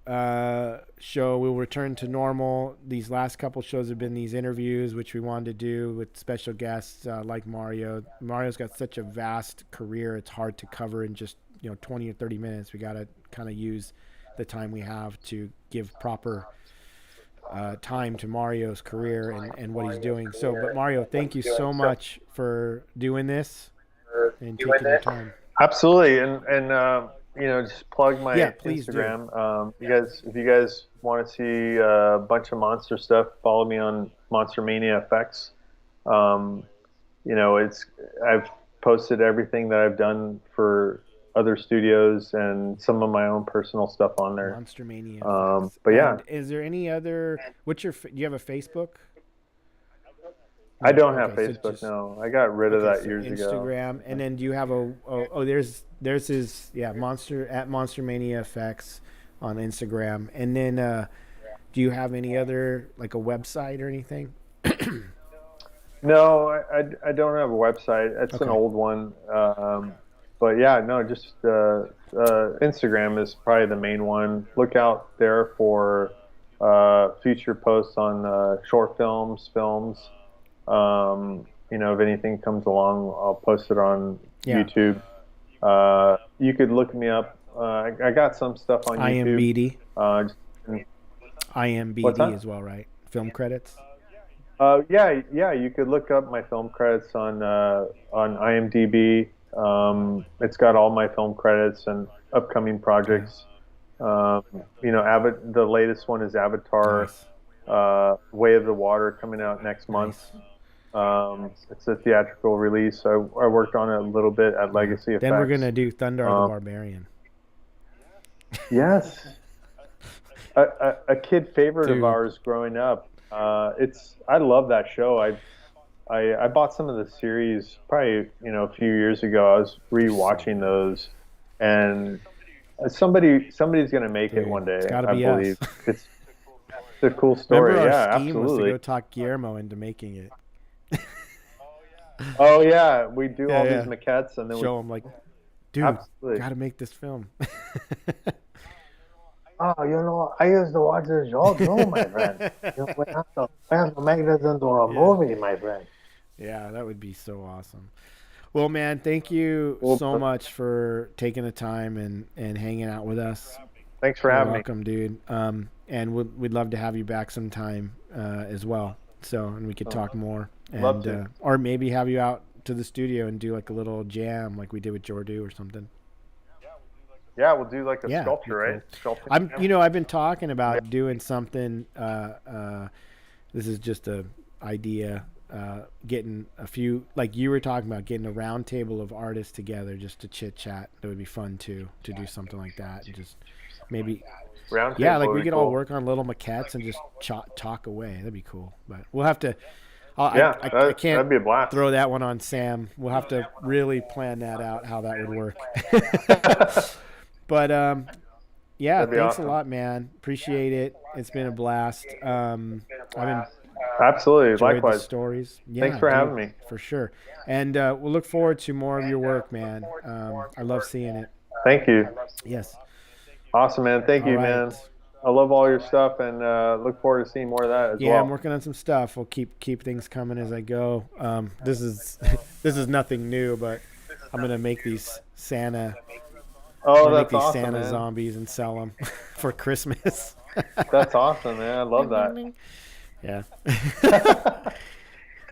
show we'll return to normal. These last couple shows have been these interviews, which we wanted to do with special guests like Mario. Mario's got such a vast career; it's hard to cover in just 20 or 30 minutes. We got to kind of use the time we have to give proper time to Mario's career and what he's doing. So, but Mario, thank you so much for doing this and taking the time. Absolutely, and just plug my please Instagram. If you guys want to see a bunch of monster stuff, follow me on Monster Mania Effects. I've posted everything that I've done for other studios and some of my own personal stuff on there. Monster Mania. But yeah, and is there any other? Do you have a Facebook? I don't have Facebook. No, I got rid of that years ago. Instagram, and then do you have there's his Monster at Monster Mania Effects on Instagram, and then do you have any other like a website or anything? No, I don't have a website. It's an old one. But yeah, no, just Instagram is probably the main one. Look out there for future posts on short films. If anything comes along, I'll post it on YouTube. You could look me up. I got some stuff on YouTube. IMBD as well, right? Film credits. Yeah. You could look up my film credits on IMDb. It's got all my film credits and upcoming projects. The latest one is Avatar, Way of the Water, coming out next month. It's a theatrical release. I worked on it a little bit at Legacy Effects. Then we're gonna do Thunder the Barbarian. Yes, a kid favorite of ours growing up. I love that show. I bought some of the series probably a few years ago. I was rewatching those, and somebody's gonna make it one day. It's gotta I be believe us. It's a cool story. Remember our Yeah, scheme absolutely. was to go talk Guillermo into making it. Oh yeah, we do all these maquettes and then show him like, dude, gotta make this film. I used to watch this show too, my friend. We have to make this into a movie, my friend. Yeah, that would be so awesome. Well, man, thank you so much for taking the time and hanging out with us. Thanks for having me. Welcome, dude. And we'd love to have you back sometime as well. So, and we could talk more. Love to. Or maybe have you out to the studio and do like a little jam like we did with Jordu or something. Yeah, we'll do like a sculpture, right? Sculpting. I've been talking about doing something. This is just a idea. Getting a few, like you were talking about, getting a round table of artists together just to chit chat. That would be fun too, to do something like that. And just maybe, like we could all work on little maquettes and just talk away. That'd be cool. But we'll have to. I can't that'd be a blast. Throw that one on Sam. We'll have to really plan that out, how that would work. But thanks a lot, man. Appreciate it. It's been a blast. Absolutely, likewise. The stories. Thanks for having me. For sure. And we'll look forward to more of your work, man. I love seeing it. Thank you. Yes. Awesome, man. Thank you, man. I love all your stuff and look forward to seeing more of that as well. Yeah, I'm working on some stuff. We'll keep things coming as I go. This is nothing new, but I'm gonna make these Santa. That's awesome, Santa man. zombies and sell them for Christmas. That's awesome, man. I love that. Yeah.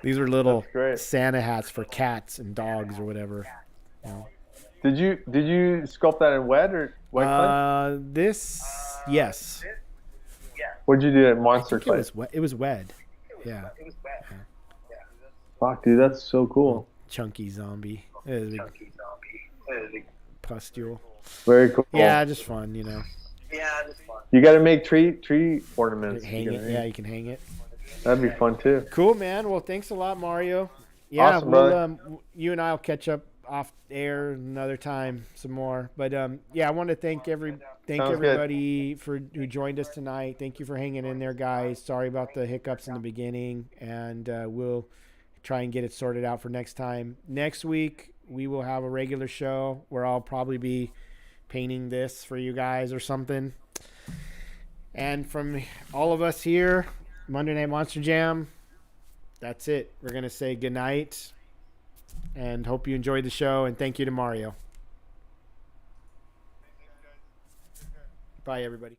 These are little Santa hats for cats and dogs or whatever. Did you sculpt that in wet or wet clay? Yes. What'd you do at Monster Clay? It was wed. Yeah. Fuck, dude, that's so cool. Chunky zombie. It is a big pustule. Very cool. Yeah, just fun, You got to make tree ornaments. Hang it. Yeah, you can hang it. That'd be fun too. Cool, man. Well, thanks a lot, Mario. Yeah, Awesome, we'll brother. you and I'll catch up off air another time some more. But yeah, I want to thank Sounds everybody for who joined us tonight. Thank you for hanging in there, guys. Sorry about the hiccups in the beginning, and we'll try and get it sorted out for next time. Next week we will have a regular show where I'll probably be painting this for you guys or something. And from all of us here, Monday Night Monster Jam, that's it. We're going to say goodnight and hope you enjoyed the show. And thank you to Mario. Bye, everybody.